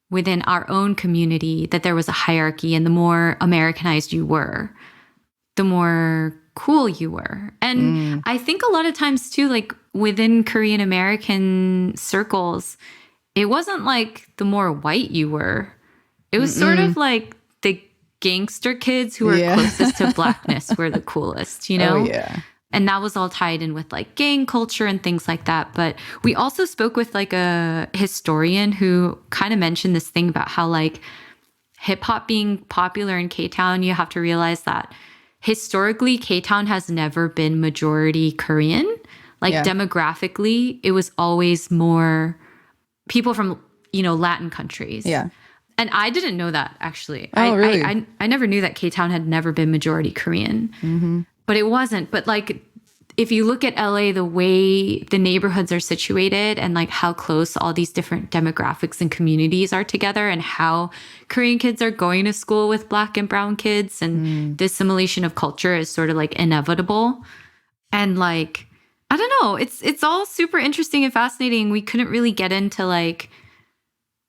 within our own community that there was a hierarchy, and the more Americanized you were, the more cool you were. And I think a lot of times too, like within Korean American circles, it wasn't like the more white you were. It was sort of like the gangster kids who were closest to blackness were the coolest, you know? Oh, yeah. And that was all tied in with like gang culture and things like that. But we also spoke with like a historian who kind of mentioned this thing about how like hip hop being popular in K-Town, you have to realize that historically K-Town has never been majority Korean. Like demographically, it was always more people from, you know, Latin countries. Yeah. And I didn't know that actually. Oh, really? I never knew that K-Town had never been majority Korean. But it wasn't. But like, if you look at LA, the way the neighborhoods are situated and like how close all these different demographics and communities are together, and how Korean kids are going to school with Black and brown kids, and the assimilation of culture is sort of like inevitable. And like, I don't know, it's all super interesting and fascinating. We couldn't really get into like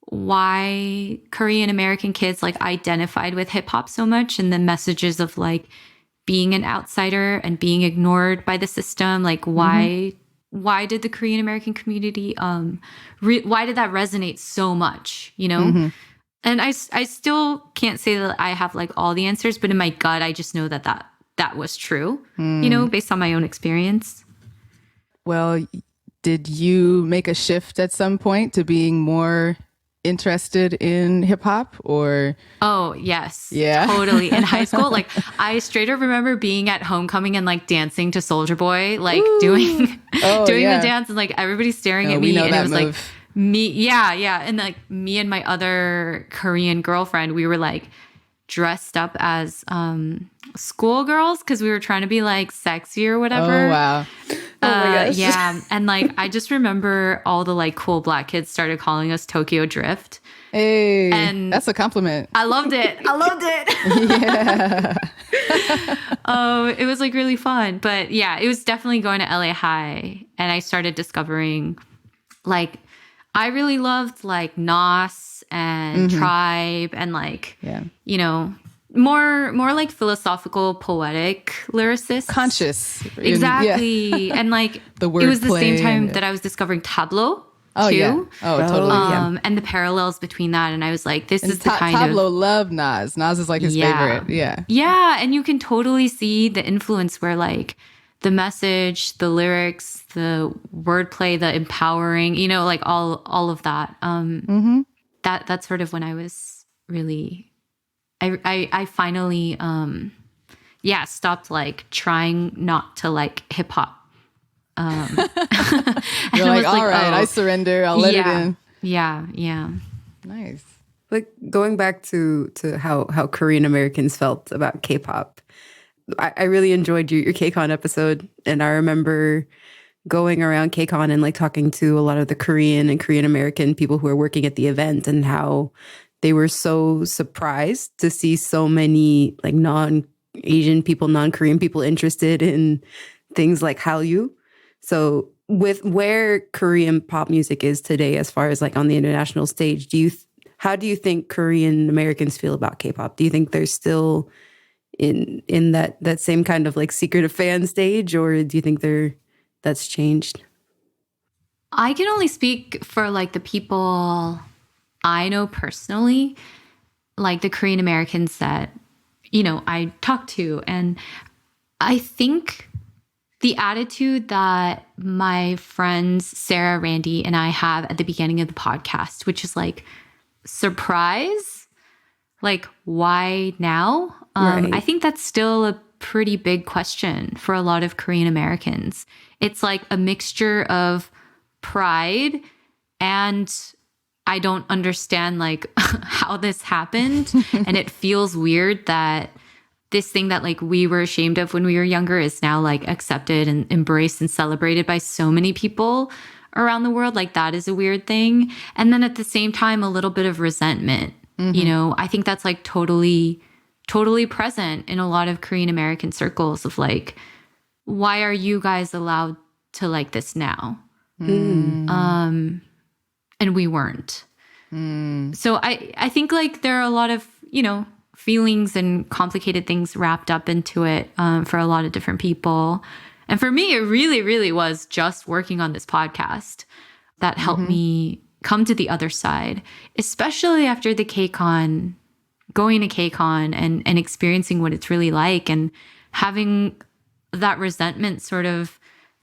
why Korean American kids like identified with hip hop so much, and the messages of like being an outsider and being ignored by the system. Like why did the Korean American community why did that resonate so much, you know? And I still can't say that I have like all the answers, but in my gut I just know that was true, you know, based on my own experience. Well, did you make a shift at some point to being more interested in hip hop, or? Oh, yes. Yeah. Totally. In high school, like I straight up remember being at homecoming and like dancing to Soldier Boy, like doing the dance, and like everybody staring at me, and it was like me. Yeah. And like me and my other Korean girlfriend, we were like dressed up as schoolgirls because we were trying to be like sexy or whatever. Oh, wow. Oh my gosh. Yeah. And like, I just remember all the like cool Black kids started calling us Tokyo Drift. Hey, and that's a compliment. I loved it. Yeah. It was like really fun. But yeah, it was definitely going to LA High. And I started discovering like, I really loved like Nas and Tribe and like, you know, more like philosophical, poetic lyricists. Conscious. Exactly. And like, the word it was the same time and, that I was discovering tableau too. Yeah. Oh, totally. And the parallels between that. And I was like, this is the kind Tableau loved Nas. Nas is like his favorite. Yeah. Yeah. And you can totally see the influence where like the message, the lyrics, the wordplay, the empowering, you know, like all of that. That's sort of when I was really, I finally, stopped like trying not to like hip hop. You're like, all right, I surrender. I'll let it in. Yeah. Nice. Like going back to how Korean Americans felt about K-pop. I really enjoyed your KCON episode, and I remember going around KCON and like talking to a lot of the Korean and Korean American people who were working at the event, and how they were so surprised to see so many like non-Asian people, non-Korean people interested in things like Hallyu. So with where Korean pop music is today, as far as like on the international stage, how do you think Korean Americans feel about K-pop? Do you think they're still in that same kind of like secretive fan stage, or do you think that's changed? I can only speak for like the people I know personally, like the Korean Americans that, you know, I talk to. And I think the attitude that my friends Sarah, Randy, and I have at the beginning of the podcast, which is like surprise, like why now? Right. I think that's still a pretty big question for a lot of Korean Americans. It's like a mixture of pride and I don't understand like how this happened. And it feels weird that this thing that like we were ashamed of when we were younger is now like accepted and embraced and celebrated by so many people around the world. Like that is a weird thing. And then at the same time, a little bit of resentment. You know, I think that's like totally present in a lot of Korean American circles of like, why are you guys allowed to like this now? And we weren't. So I think like there are a lot of, you know, feelings and complicated things wrapped up into it for a lot of different people. And for me, it really, really was just working on this podcast that helped me come to the other side, especially after the KCON, going to KCON and experiencing what it's really like and having that resentment sort of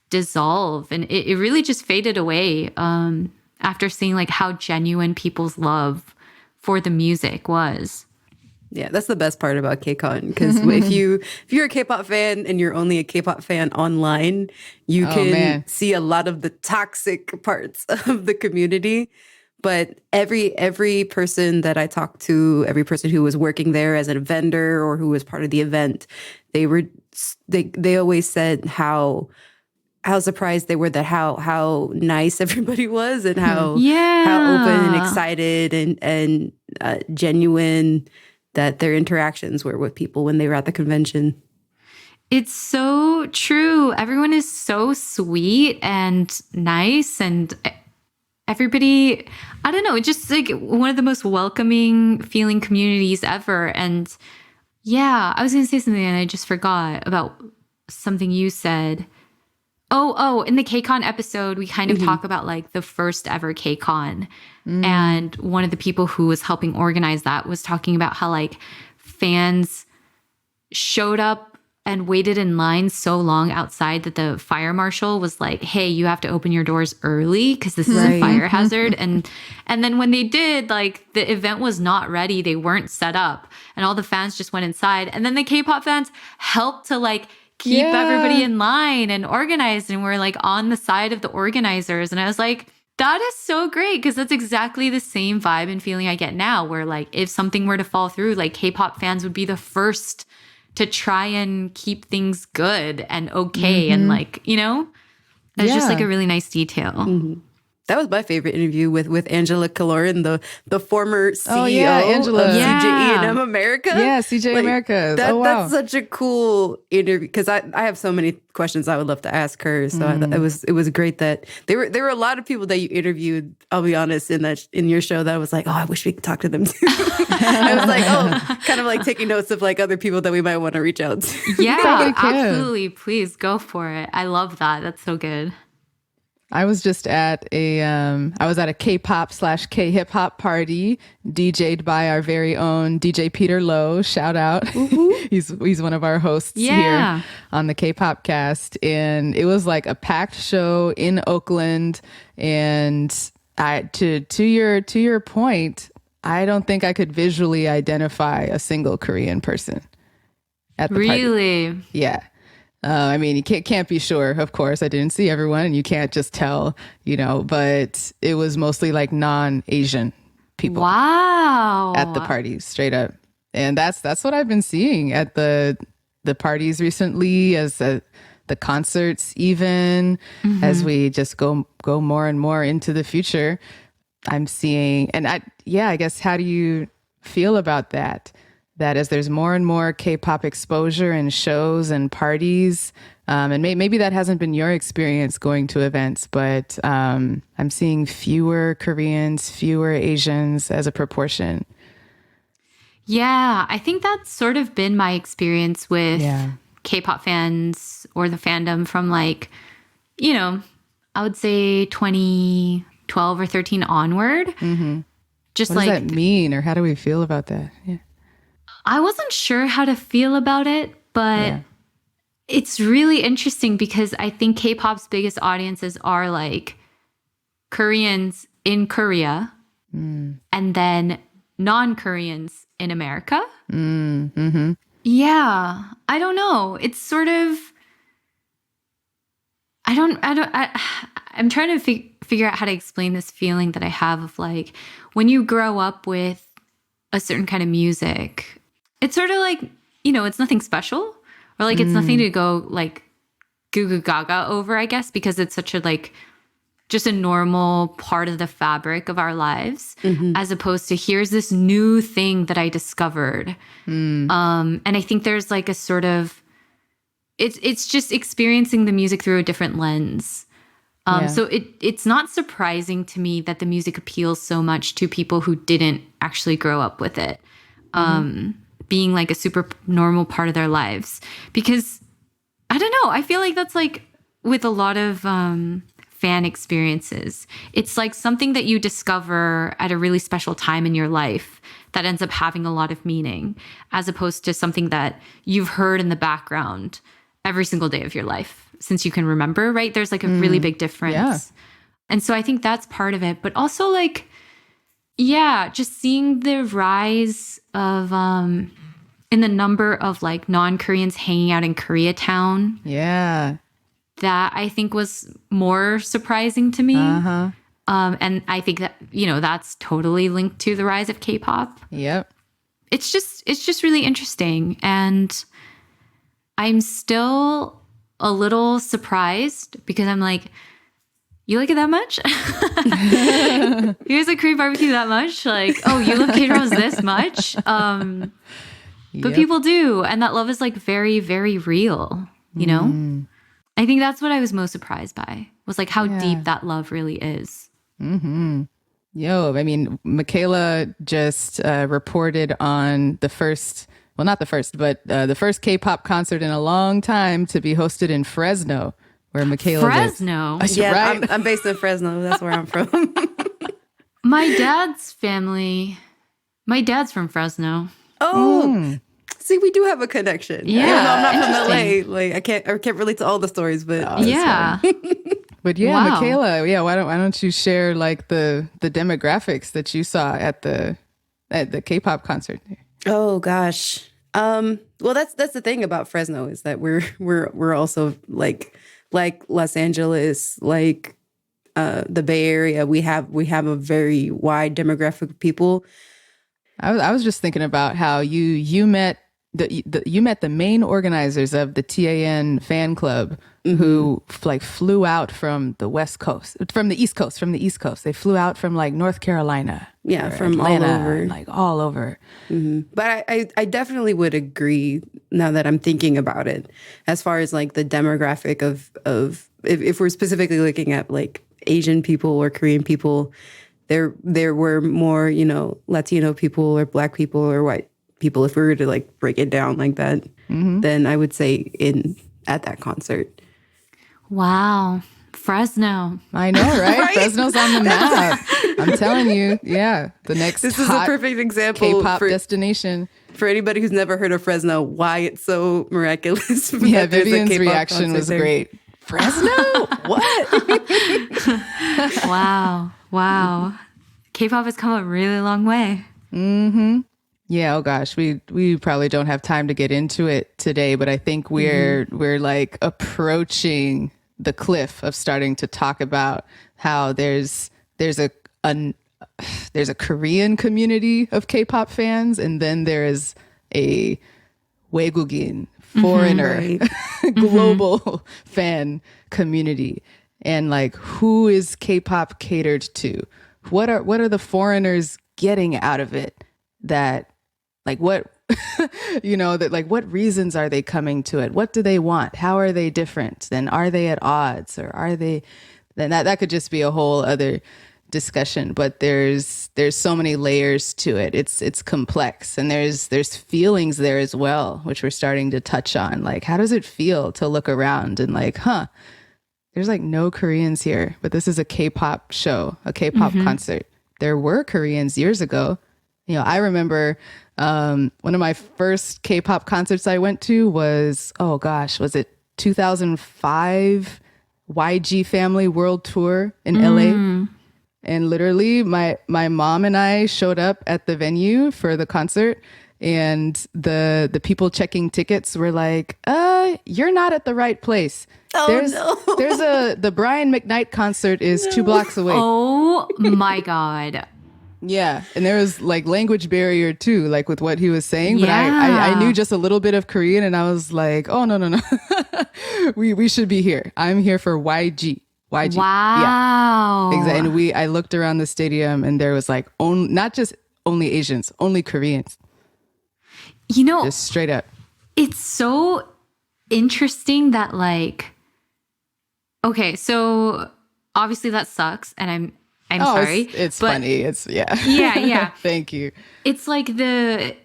dissolve. And it really just faded away after seeing like how genuine people's love for the music was. Yeah, that's the best part about KCON, because if you're a K-pop fan and you're only a K-pop fan online, you can see a lot of the toxic parts of the community. But every person that I talked to, every person who was working there as a vendor or who was part of the event, they always said how surprised they were that how nice everybody was and how open and excited and genuine that their interactions were with people when they were at the convention. It's so true. Everyone is so sweet and nice, and everybody, I don't know, just like one of the most welcoming feeling communities ever. And yeah, I was going to say something and I just forgot about something you said. Oh, in the KCON episode, we kind of talk about like the first ever KCON. And one of the people who was helping organize that was talking about how like fans showed up and waited in line so long outside that the fire marshal was like, hey, you have to open your doors early because this is a fire hazard. And then when they did, like the event was not ready. They weren't set up and all the fans just went inside. And then the K-pop fans helped to like keep everybody in line and organized, and we're like on the side of the organizers. And I was like, that is so great, because that's exactly the same vibe and feeling I get now, where like if something were to fall through, like K-pop fans would be the first to try and keep things good and okay. And like, you know, that's just like a really nice detail. That was my favorite interview with Angela Kaloran, the former CEO Angela. of CJE&M America. Yeah, CJ America. That's such a cool interview, because I have so many questions I would love to ask her. So it was great that there were a lot of people that you interviewed, I'll be honest, in your show that I was like, oh, I wish we could talk to them too. I was like, kind of like taking notes of like other people that we might want to reach out to. Yeah, absolutely. Please go for it. I love that. That's so good. I was just at a K-pop/K-hip hop party DJ'd by our very own DJ Peter Lowe. Shout out. He's one of our hosts here on the K-pop cast. And it was like a packed show in Oakland. And to your point, I don't think I could visually identify a single Korean person at the party. Really? Yeah. I mean, you can't be sure, of course. I didn't see everyone and you can't just tell, you know, but it was mostly like non-Asian people. Wow. At the parties, straight up. And that's what I've been seeing at the parties recently, as the concerts even, as we just go more and more into the future. I'm seeing, and I guess, how do you feel about that? That as there's more and more K-pop exposure and shows and parties, and maybe that hasn't been your experience going to events, but I'm seeing fewer Koreans, fewer Asians as a proportion. Yeah, I think that's sort of been my experience with K-pop fans or the fandom from like, you know, I would say 2012 or 13 onward. Just what does that mean, or how do we feel about that? Yeah. I wasn't sure how to feel about it, but it's really interesting because I think K-pop's biggest audiences are like Koreans in Korea and then non-Koreans in America. Yeah, I don't know. It's sort of, I'm trying to figure out how to explain this feeling that I have of like when you grow up with a certain kind of music, it's sort of like it's nothing special, or like it's nothing to go like goo goo gaga over, I guess, because it's such a like just a normal part of the fabric of our lives, as opposed to here's this new thing that I discovered. And I think there's like a sort of, it's just experiencing the music through a different lens. So it's not surprising to me that the music appeals so much to people who didn't actually grow up with it, being like a super normal part of their lives. Because I don't know, I feel like that's like with a lot of fan experiences. It's like something that you discover at a really special time in your life that ends up having a lot of meaning, as opposed to something that you've heard in the background every single day of your life since you can remember, right? There's like a really big difference. Yeah. And so I think that's part of it. But also like, yeah, just seeing the rise of in the number of like non-Koreans hanging out in Koreatown. Yeah. That I think was more surprising to me. And I think that, that's totally linked to the rise of K-pop. Yep. It's just really interesting. And I'm still a little surprised because I'm like, you like it that much? You guys like Korean barbecue that much? Like, oh, you love K-dramas this much? But people do. And that love is like very, very real, you know? I think that's what I was most surprised by, was like how deep that love really is. Yo, I mean, Michaela just reported on the first, well, not the first, but the first K-pop concert in a long time to be hosted in Fresno, where Michaela Fresno? Yeah, right? I'm based in Fresno. That's where I'm from. My dad's from Fresno. Oh, see, we do have a connection. Yeah, even though I'm not from LA. Like I can't relate to all the stories, but Yeah. But yeah, Wow. Michaela, why don't you share like the demographics that you saw at the K-pop concert? oh gosh. Well, that's the thing about Fresno, is that we're also like Los Angeles, like the Bay Area. We have a very wide demographic of people. I was just thinking about how you met the main organizers of the TAN fan club, who like flew out from the East Coast. They flew out from like North Carolina. Yeah, from Atlanta, all over. like all over. But I definitely would agree, now that I'm thinking about it, as far as like the demographic of if we're specifically looking at like Asian people or Korean people, there were more, Latino people or Black people or white people, if we were to like break it down like that, then I would say at that concert. Wow. Fresno. I know, right? Fresno's on the map. I'm telling you, the next This is a hot perfect example K-pop destination. for anybody who's never heard of Fresno, why it's so miraculous. Yeah, that there's a Vivian's K-pop reaction concert was there. great. Fresno? What? Wow. K-pop has come a really long way. Yeah, oh gosh, we probably don't have time to get into it today, but I think we're like approaching the cliff of starting to talk about how there's a Korean community of K-pop fans, and then there is a 외국인 foreigner global fan community, and like who is K-pop catered to? What are the foreigners getting out of it? That like what that like what reasons are they coming to it? What do they want? How are they different? Then are they at odds, or are they? Then that could just be a whole other discussion. But there's so many layers to it. It's complex, and there's feelings there as well, which we're starting to touch on. Like, how does it feel to look around and like, there's like no Koreans here, but this is a K-pop show, a K-pop concert. There were Koreans years ago. I remember one of my first K-pop concerts I went to was it 2005 YG Family World Tour in LA? And literally my mom and I showed up at the venue for the concert, and the people checking tickets were like, you're not at the right place. There's the Brian McKnight concert is 2 blocks away. Oh my God. Yeah, and there was like language barrier too, like with what he was saying. But Yeah. I knew just a little bit of Korean, and I was like, oh no, we should be here. I'm here for YG. YG. Wow. Yeah, exactly. And I looked around the stadium, and there was like not just only Asians, only Koreans, You know, just straight up. it's so interesting that like, okay, so obviously that sucks, and I'm sorry. It's but funny. It's yeah. Yeah. Thank you. It's like the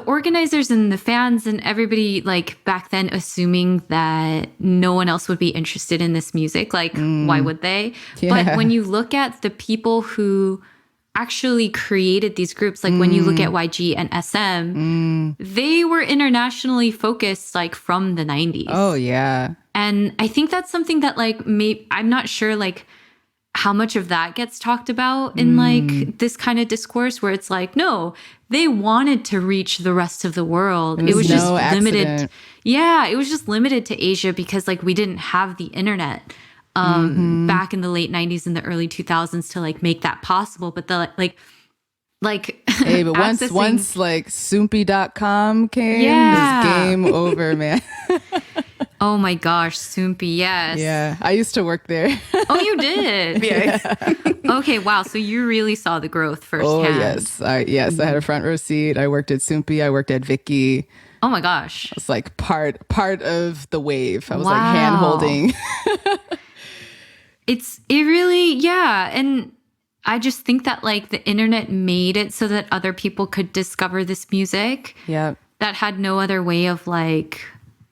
organizers and the fans and everybody like back then assuming that no one else would be interested in this music. Like, why would they? Yeah. But when you look at the people who actually created these groups, like when you look at YG and SM, they were internationally focused like from the 90s. Oh yeah. And I think that's something that like I'm not sure like how much of that gets talked about in like this kind of discourse where it's like, no, they wanted to reach the rest of the world. It was just limited. Accident. Yeah, it was just limited to Asia because like we didn't have the internet back in the late 90s and the early 2000s to like make that possible. But the like Hey, but once like Soompi.com came, Yeah. it was game over, man. oh my gosh, Soompi, yes. Yeah, I used to work there. Oh, you did? Yeah. Okay, wow. So you really saw the growth Oh firsthand. yes, I had a front row seat. I worked at Soompi. I worked at Vicky. Oh my gosh. It's like part of the wave. I was Wow. like hand holding. It really, yeah. And I just think that like the internet made it so that other people could discover this music Yeah. that had no other way of like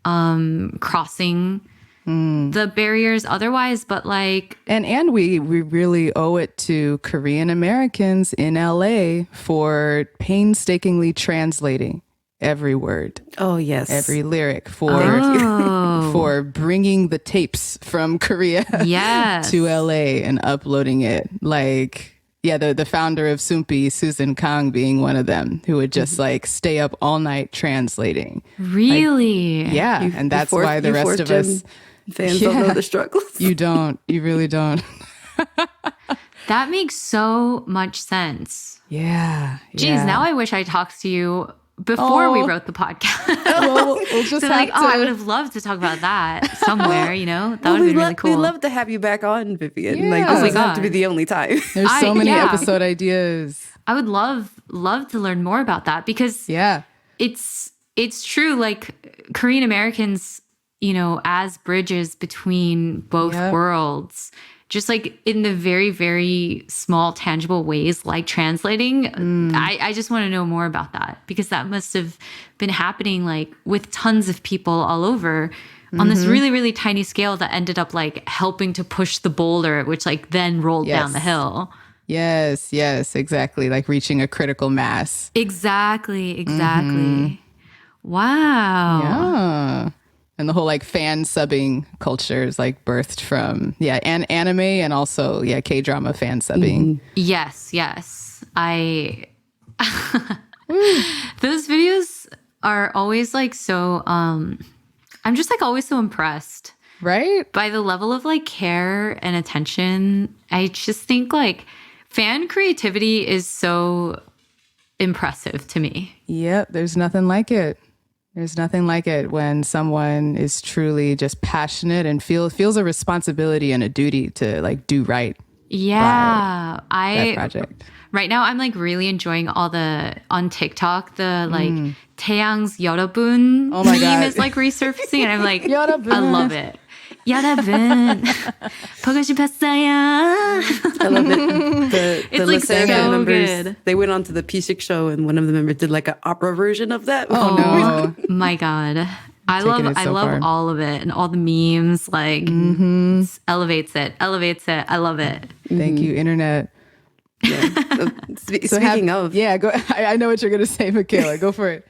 crossing the barriers otherwise. But like, And we really owe it to Korean Americans in LA for painstakingly translating every word, Oh yes. every lyric, for oh, for bringing the tapes from Korea yes. to LA and uploading it. Like, yeah, the founder of Soompi, Susan Kang, being one of them, who would just like stay up all night translating. Really? Yeah, and that's why the rest of us fans don't know the struggles. you really don't. That makes so much sense. Yeah. Geez, yeah. now I wish I talked to you before we Oh. wrote the podcast. Well, we'll just So have like, to. oh, I would have loved to talk about that somewhere, you know? That would have been really cool. We'd love to have you back on, Vivian. Yeah. Like, Oh this my doesn't have to God. be the only time. There's so many yeah. episode ideas. I would love to learn more about that because Yeah. it's true. Like Korean Americans, you know, as bridges between both Yep. worlds, just like in the very, very small, tangible ways, like translating. I just want to know more about that because that must have been happening like with tons of people all over on this really, really tiny scale that ended up like helping to push the boulder, which like then rolled down the Yes. hill. Yes, exactly. Like reaching a critical mass. Exactly. Wow. Yeah. And the whole like fan subbing culture is like birthed from, and anime and also, K-drama fan subbing. Yes. I those videos are always like so I'm just like always so impressed Right? by the level of like care and attention. I just think like fan creativity is so impressive to me. Yep. There's nothing like it. There's nothing like it when someone is truly just passionate and feels a responsibility and a duty to like do right Yeah. that project. Right now, I'm like really enjoying all the on TikTok, the like 태양's 여러분 Oh my meme God. is like resurfacing, and I'm like, 여러분. I love it. 여러분 보고 싶었어요. I love it. It's, like, Lysander so members, good. they went on to the P6 show and one of the members did like an opera version of that. Oh, no. My God. I Taking love it so far. all of it and all the memes. Like elevates it. I love it. Thank you, internet. So Speaking of, go. I know what you're gonna say, Michaela. Go for it.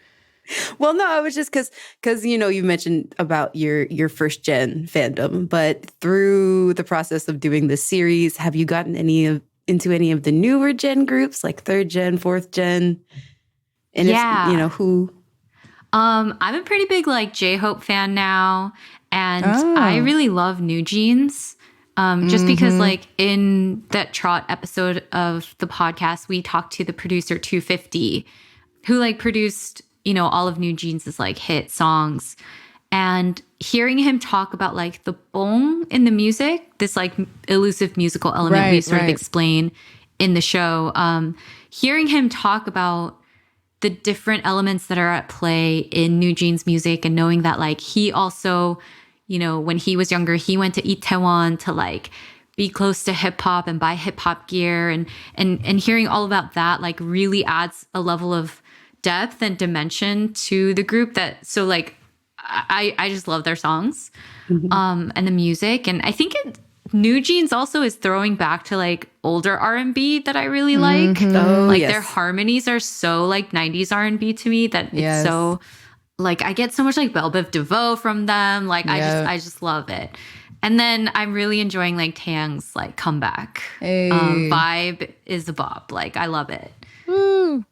well, no, I was just because you know you mentioned about your first gen fandom, but through the process of doing this series, have you gotten into any of the newer gen groups like third gen, fourth gen? And Yeah. if, you know who. I'm a pretty big like J-Hope fan now, and Oh. I really love New Jeans. Just because like in that Trot episode of the podcast, we talked to the producer 250 who like produced, you know, all of New Jeans' like hit songs. And hearing him talk about like the bong in the music, this like elusive musical element we sort of explain in the show, hearing him talk about the different elements that are at play in New Jeans music and knowing that like he also, you know, when he was younger, he went to Itaewon to like be close to hip hop and buy hip hop gear and hearing all about that like really adds a level of depth and dimension to the group that so like I just love their songs and the music. And I think New Jeans also is throwing back to like older R&B that I really like. Oh, like yes. their harmonies are so like 90s R&B to me that it's so like I get so much like Belle Biv DeVoe from them. Like I just love it. And then I'm really enjoying like Taeyang's like comeback. Vibe is a bop. Like I love it. Woo.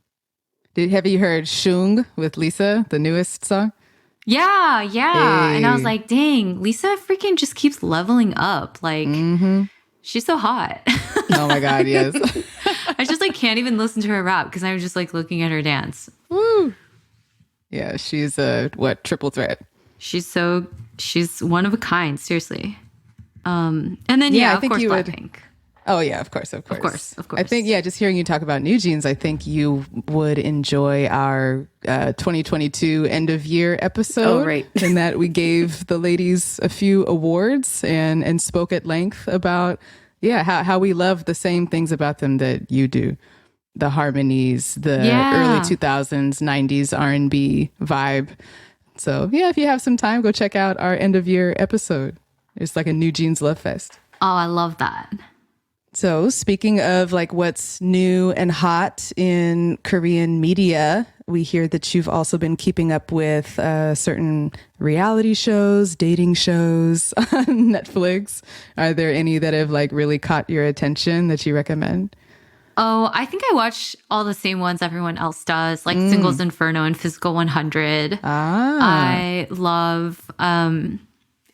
Have you heard Shung with Lisa, the newest song? Yeah. And I was like, dang, Lisa freaking just keeps leveling up. Like, she's so hot. Oh my God, yes. I just like can't even listen to her rap because I'm just like looking at her dance. Woo. Yeah, she's a triple threat. She's one of a kind, seriously. And then yeah, of course Blackpink. Oh yeah, of course. Of course. I think just hearing you talk about New Jeans, I think you would enjoy our 2022 end of year episode. Oh, right. In that we gave the ladies a few awards and spoke at length about how we love the same things about them that you do. The harmonies, the early 2000s, 90s R&B vibe. So if you have some time, go check out our end of year episode. It's like a New Jeans love fest. Oh, I love that. So speaking of like what's new and hot in Korean media, we hear that you've also been keeping up with certain reality shows, dating shows on Netflix. Are there any that have like really caught your attention that you recommend? Oh, I think I watch all the same ones everyone else does, like Singles Inferno and Physical 100. I love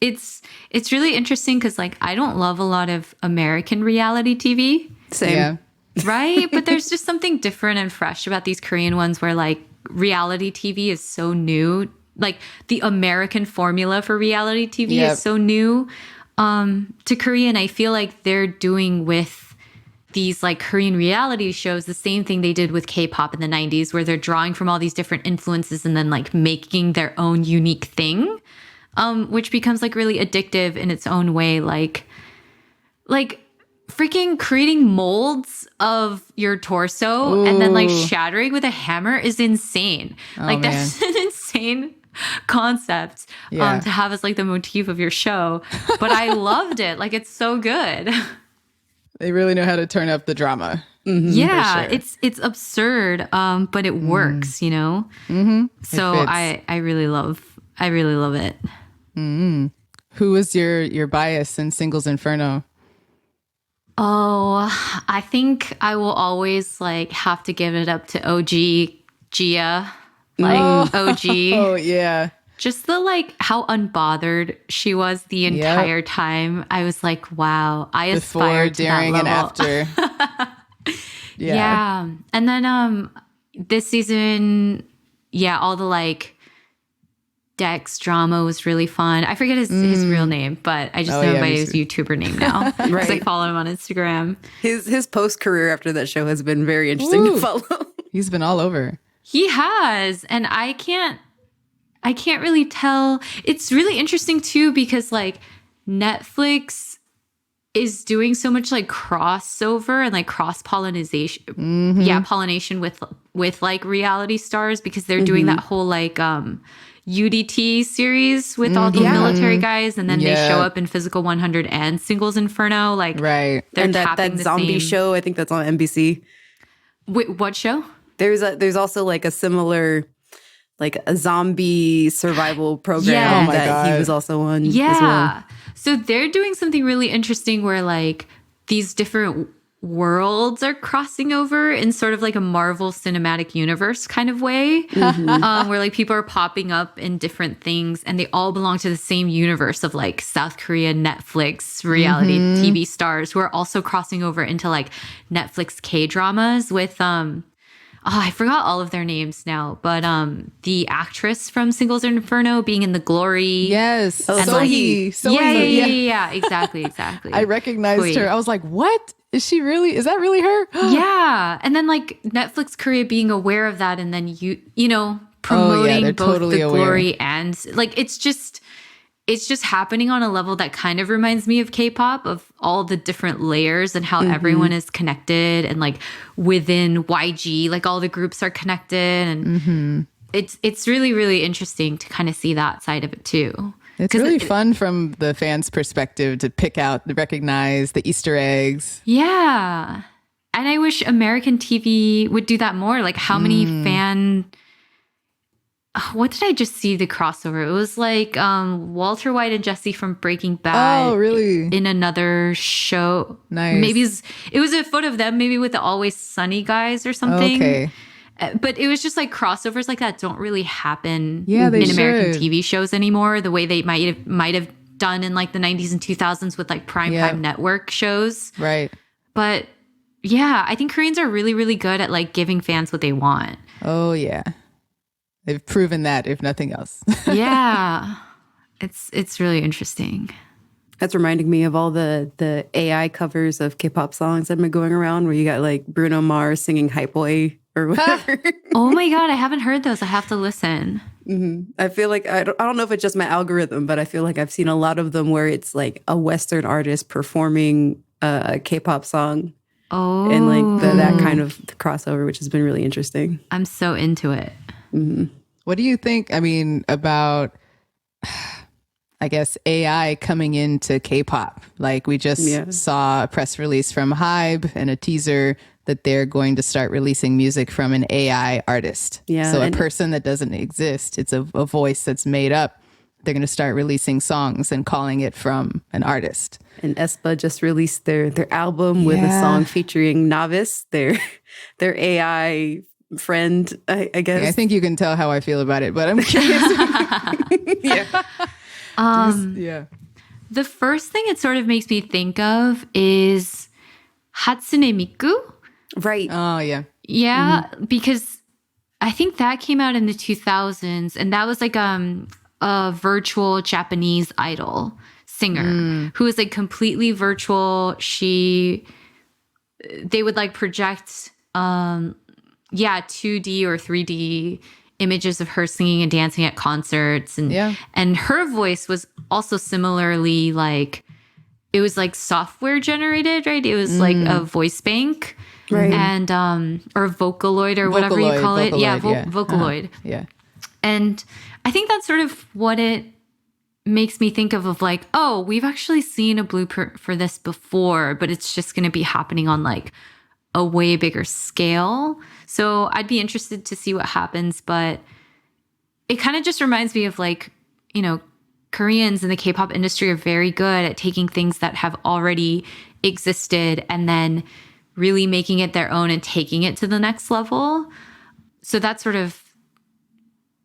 it's really interesting because like I don't love a lot of American reality TV. Same. Yeah. Right? But there's just something different and fresh about these Korean ones where like reality TV is so new. Like the American formula for reality TV is so new to Korea. And I feel like they're doing with these like Korean reality shows the same thing they did with K-pop in the 90s, where they're drawing from all these different influences and then like making their own unique thing. Which becomes like really addictive in its own way. Like freaking creating molds of your torso and then like shattering with a hammer is insane. Like that's an insane concept to have as like the motif of your show. But I loved it. Like it's so good. They really know how to turn up the drama. Yeah, sure. it's absurd, but it works, you know? So I really love it. Who was your bias in Singles Inferno? Oh, I think I will always like have to give it up to OG Gia, like OG. Oh yeah. Just the like how unbothered she was the entire time. I was like, wow, I aspire to during, that and level. after. Yeah. And then this season, all the like Dex drama was really fun. I forget his real name, but I just know him by his YouTuber name now. Because I follow him on Instagram. His post career after that show has been very interesting to follow. He's been all over. He has, and I can't really tell. It's really interesting too because like Netflix is doing so much like crossover and like cross pollination. Pollination with like reality stars because they're doing that whole like UDT series with all the military guys, and then they show up in Physical 100 and Singles Inferno. Like, right. They're and tapping that zombie show, I think that's on NBC. Wait, what show? There's also like a similar, like a zombie survival program that he was also on. Yeah. As well. So they're doing something really interesting where like these different worlds are crossing over in sort of like a Marvel Cinematic Universe kind of way, where like people are popping up in different things and they all belong to the same universe of like South Korea Netflix reality TV stars who are also crossing over into like Netflix K-dramas with I forgot all of their names now, but the actress from Singles Inferno being in The Glory. Yes. And yeah, exactly. I recognized her. I was like, what? Is that really her? Yeah. And then like Netflix Korea being aware of that and then you know, promoting both totally The aware. Glory and like it's just happening on a level that kind of reminds me of K-pop, of all the different layers and how everyone is connected, and like within YG, like all the groups are connected, and it's really, really interesting to kind of see that side of it too. It's really fun from the fans' perspective to pick out, recognize the Easter eggs. Yeah. And I wish American TV would do that more. Like how many what did I just see the crossover? It was like Walter White and Jesse from Breaking Bad. Oh, really? In another show. Nice. Maybe it was a photo of them, maybe with the Always Sunny guys or something. Okay. But it was just like crossovers like that don't really happen in American TV shows anymore, the way they might have done in like the 90s and 2000s with like primetime network shows. Right. But yeah, I think Koreans are really, really good at like giving fans what they want. Oh, yeah. They've proven that, if nothing else. Yeah. It's really interesting. That's reminding me of all the AI covers of K-pop songs that have been going around, where you got like Bruno Mars singing Hype Boy or whatever. Oh my God, I haven't heard those. I have to listen. I feel like, I don't know if it's just my algorithm, but I feel like I've seen a lot of them where it's like a Western artist performing a K-pop song. Oh. And like that kind of crossover, which has been really interesting. I'm so into it. What do you think, about, I guess, AI coming into K-pop? Like we just saw a press release from HYBE and a teaser that they're going to start releasing music from an AI artist. Yeah, so a person that doesn't exist. It's a voice that's made up. They're going to start releasing songs and calling it from an artist. And aespa just released their album with a song featuring Novice, their AI friend, I guess. I think you can tell how I feel about it, but I'm curious. The first thing it sort of makes me think of is Hatsune Miku. Right. Oh, yeah. Yeah, because I think that came out in the 2000s, and that was like a virtual Japanese idol singer who was like completely virtual. They would like project 2D or 3D images of her singing and dancing at concerts, and her voice was also similarly like, it was like software generated, right? It was like a voice bank, right? And or Vocaloid or whatever you call it. Yeah, Vocaloid. Yeah. And I think that's sort of what it makes me think of like, oh, we've actually seen a blueprint for this before, but it's just going to be happening on like a way bigger scale. So I'd be interested to see what happens, but it kind of just reminds me of like, Koreans in the K-pop industry are very good at taking things that have already existed and then really making it their own and taking it to the next level. So that's sort of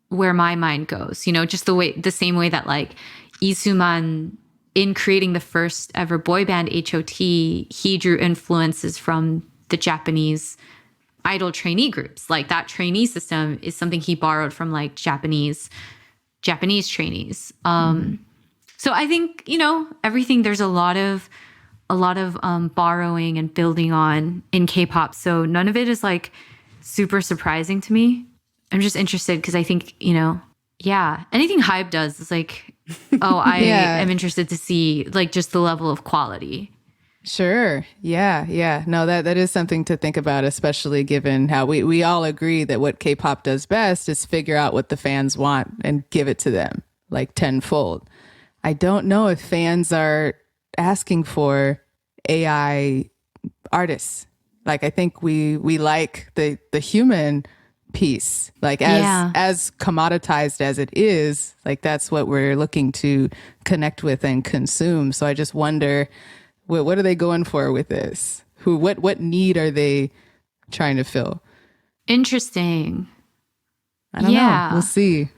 where my mind goes, just the same way that like Isuman, in creating the first ever boy band HOT, he drew influences from the Japanese idol trainee groups. Like that trainee system is something he borrowed from like Japanese trainees. So I think, everything, there's a lot of borrowing and building on in K-pop. So none of it is like super surprising to me. I'm just interested because I think, anything HYBE does is like, I am interested to see like just the level of quality. Sure. Yeah. No, that is something to think about, especially given how we all agree that what K-pop does best is figure out what the fans want and give it to them like tenfold. I don't know if fans are asking for AI artists. Like, I think we like the human piece, like as commoditized as it is, like that's what we're looking to connect with and consume. So I just wonder, what are they going for with this? what need are they trying to fill? Interesting. I don't know. We'll see.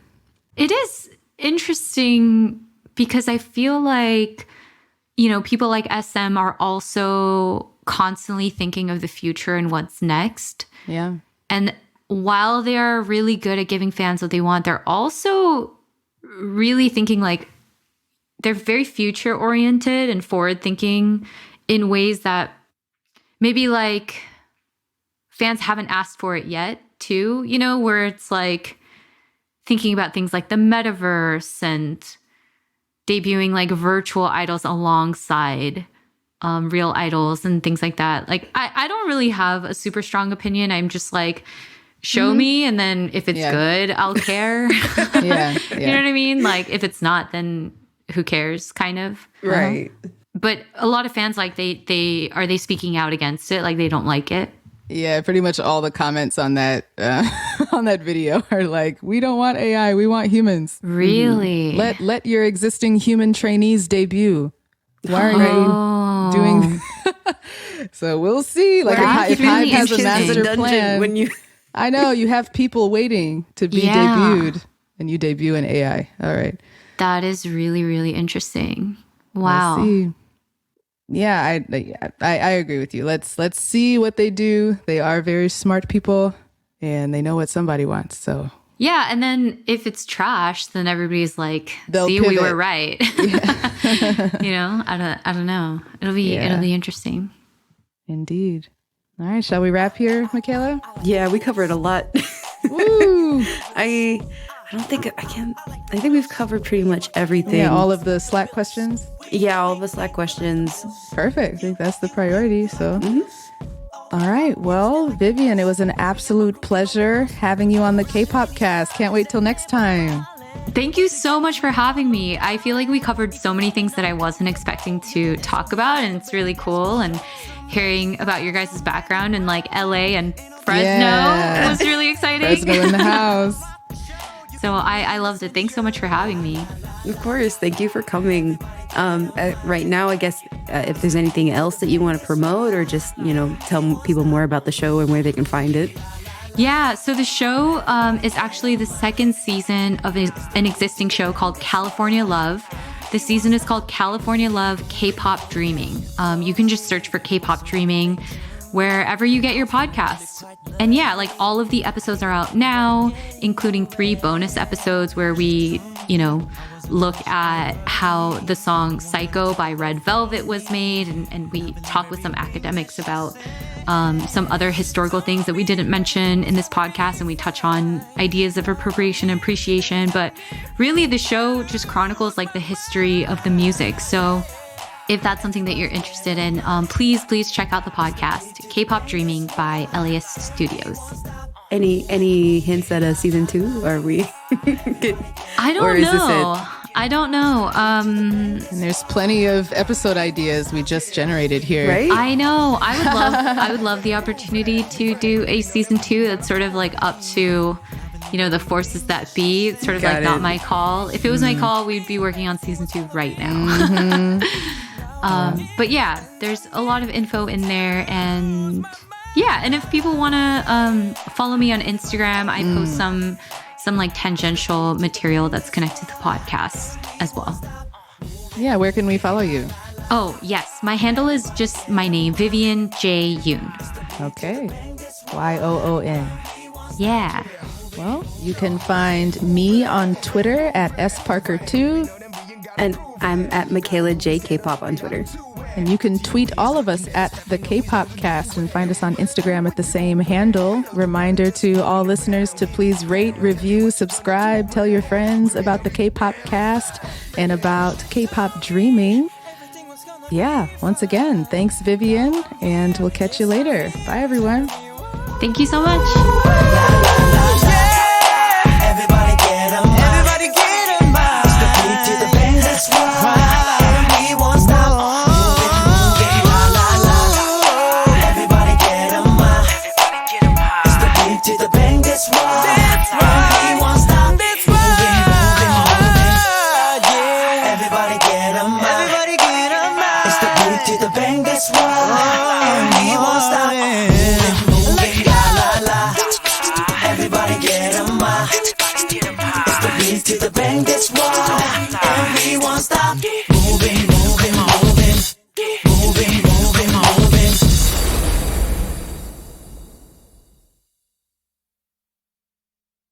It is interesting because I feel like, people like SM are also constantly thinking of the future and what's next. Yeah. And while they are really good at giving fans what they want, they're also really thinking like they're very future oriented and forward thinking in ways that maybe like fans haven't asked for it yet too, where it's like thinking about things like the metaverse and debuting like virtual idols alongside real idols and things like that. Like, I don't really have a super strong opinion. I'm just like, show me, and then if it's good, I'll care. Yeah. You know what I mean? Like, if it's not, then who cares, kind of. Right. But a lot of fans, like, they are they speaking out against it? Like, they don't like it? Yeah, pretty much all the comments on that on that video are like, we don't want AI, we want humans. Really? Let your existing human trainees debut. Why are you doing? So we'll see. Like if Hive has a master plan, I know you have people waiting to be debuted, and you debut an AI. All right, that is really, really interesting. Wow. We'll see. Yeah, I agree with you. Let's see what they do. They are very smart people, and they know what somebody wants. So yeah, and then if it's trash, then everybody's like, they'll "See, pivot. we were right." Yeah. I don't know. It'll be interesting. Indeed. All right, shall we wrap here, Michaela? Yeah, we covered a lot. Woo! I don't think I can. I think we've covered pretty much everything. Yeah, all of the Slack questions. Yeah, all of the Slack questions. Perfect. I think that's the priority. So, All right. Well, Vivian, it was an absolute pleasure having you on the K-pop cast. Can't wait till next time. Thank you so much for having me. I feel like we covered so many things that I wasn't expecting to talk about, and it's really cool. And hearing about your guys' background in like LA and Fresno was really exciting. Fresno in the house. So I loved it. Thanks so much for having me. Of course. Thank you for coming. Right now, I guess if there's anything else that you want to promote or just, tell people more about the show and where they can find it. Yeah, so the show is actually the second season of an existing show called California Love. The season is called California Love K-Pop Dreaming. You can just search for K-Pop Dreaming wherever you get your podcasts. And yeah, like all of the episodes are out now, including 3 bonus episodes where we, look at how the song Psycho by Red Velvet was made. And we talk with some academics about some other historical things that we didn't mention in this podcast. And we touch on ideas of appropriation and appreciation. But really, the show just chronicles like the history of the music. So if that's something that you're interested in, please check out the podcast, K-Pop Dreaming by LAS Studios. Any hints at a season 2? Are we? I don't know. I don't know. And there's plenty of episode ideas we just generated here. Right? I know. I would love the opportunity to do a season 2 that's sort of like up to, the forces that be. It's sort of not my call. If it was my call, we'd be working on season 2 right now. But yeah, there's a lot of info in there, and yeah, and if people want to follow me on Instagram, I post some like tangential material that's connected to the podcast as well. Yeah, where can we follow you? Oh, yes. My handle is just my name, Vivian J. Yoon. Okay. Yoon. Yeah. Well, you can find me on Twitter at sparker2. And I'm at Michaela J. K-pop on Twitter. And you can tweet all of us at the K-pop cast and find us on Instagram at the same handle. Reminder to all listeners to please rate, review, subscribe, tell your friends about the K-pop cast and about K-pop dreaming. Yeah, once again, thanks, Vivian, and we'll catch you later. Bye, everyone. Thank you so much.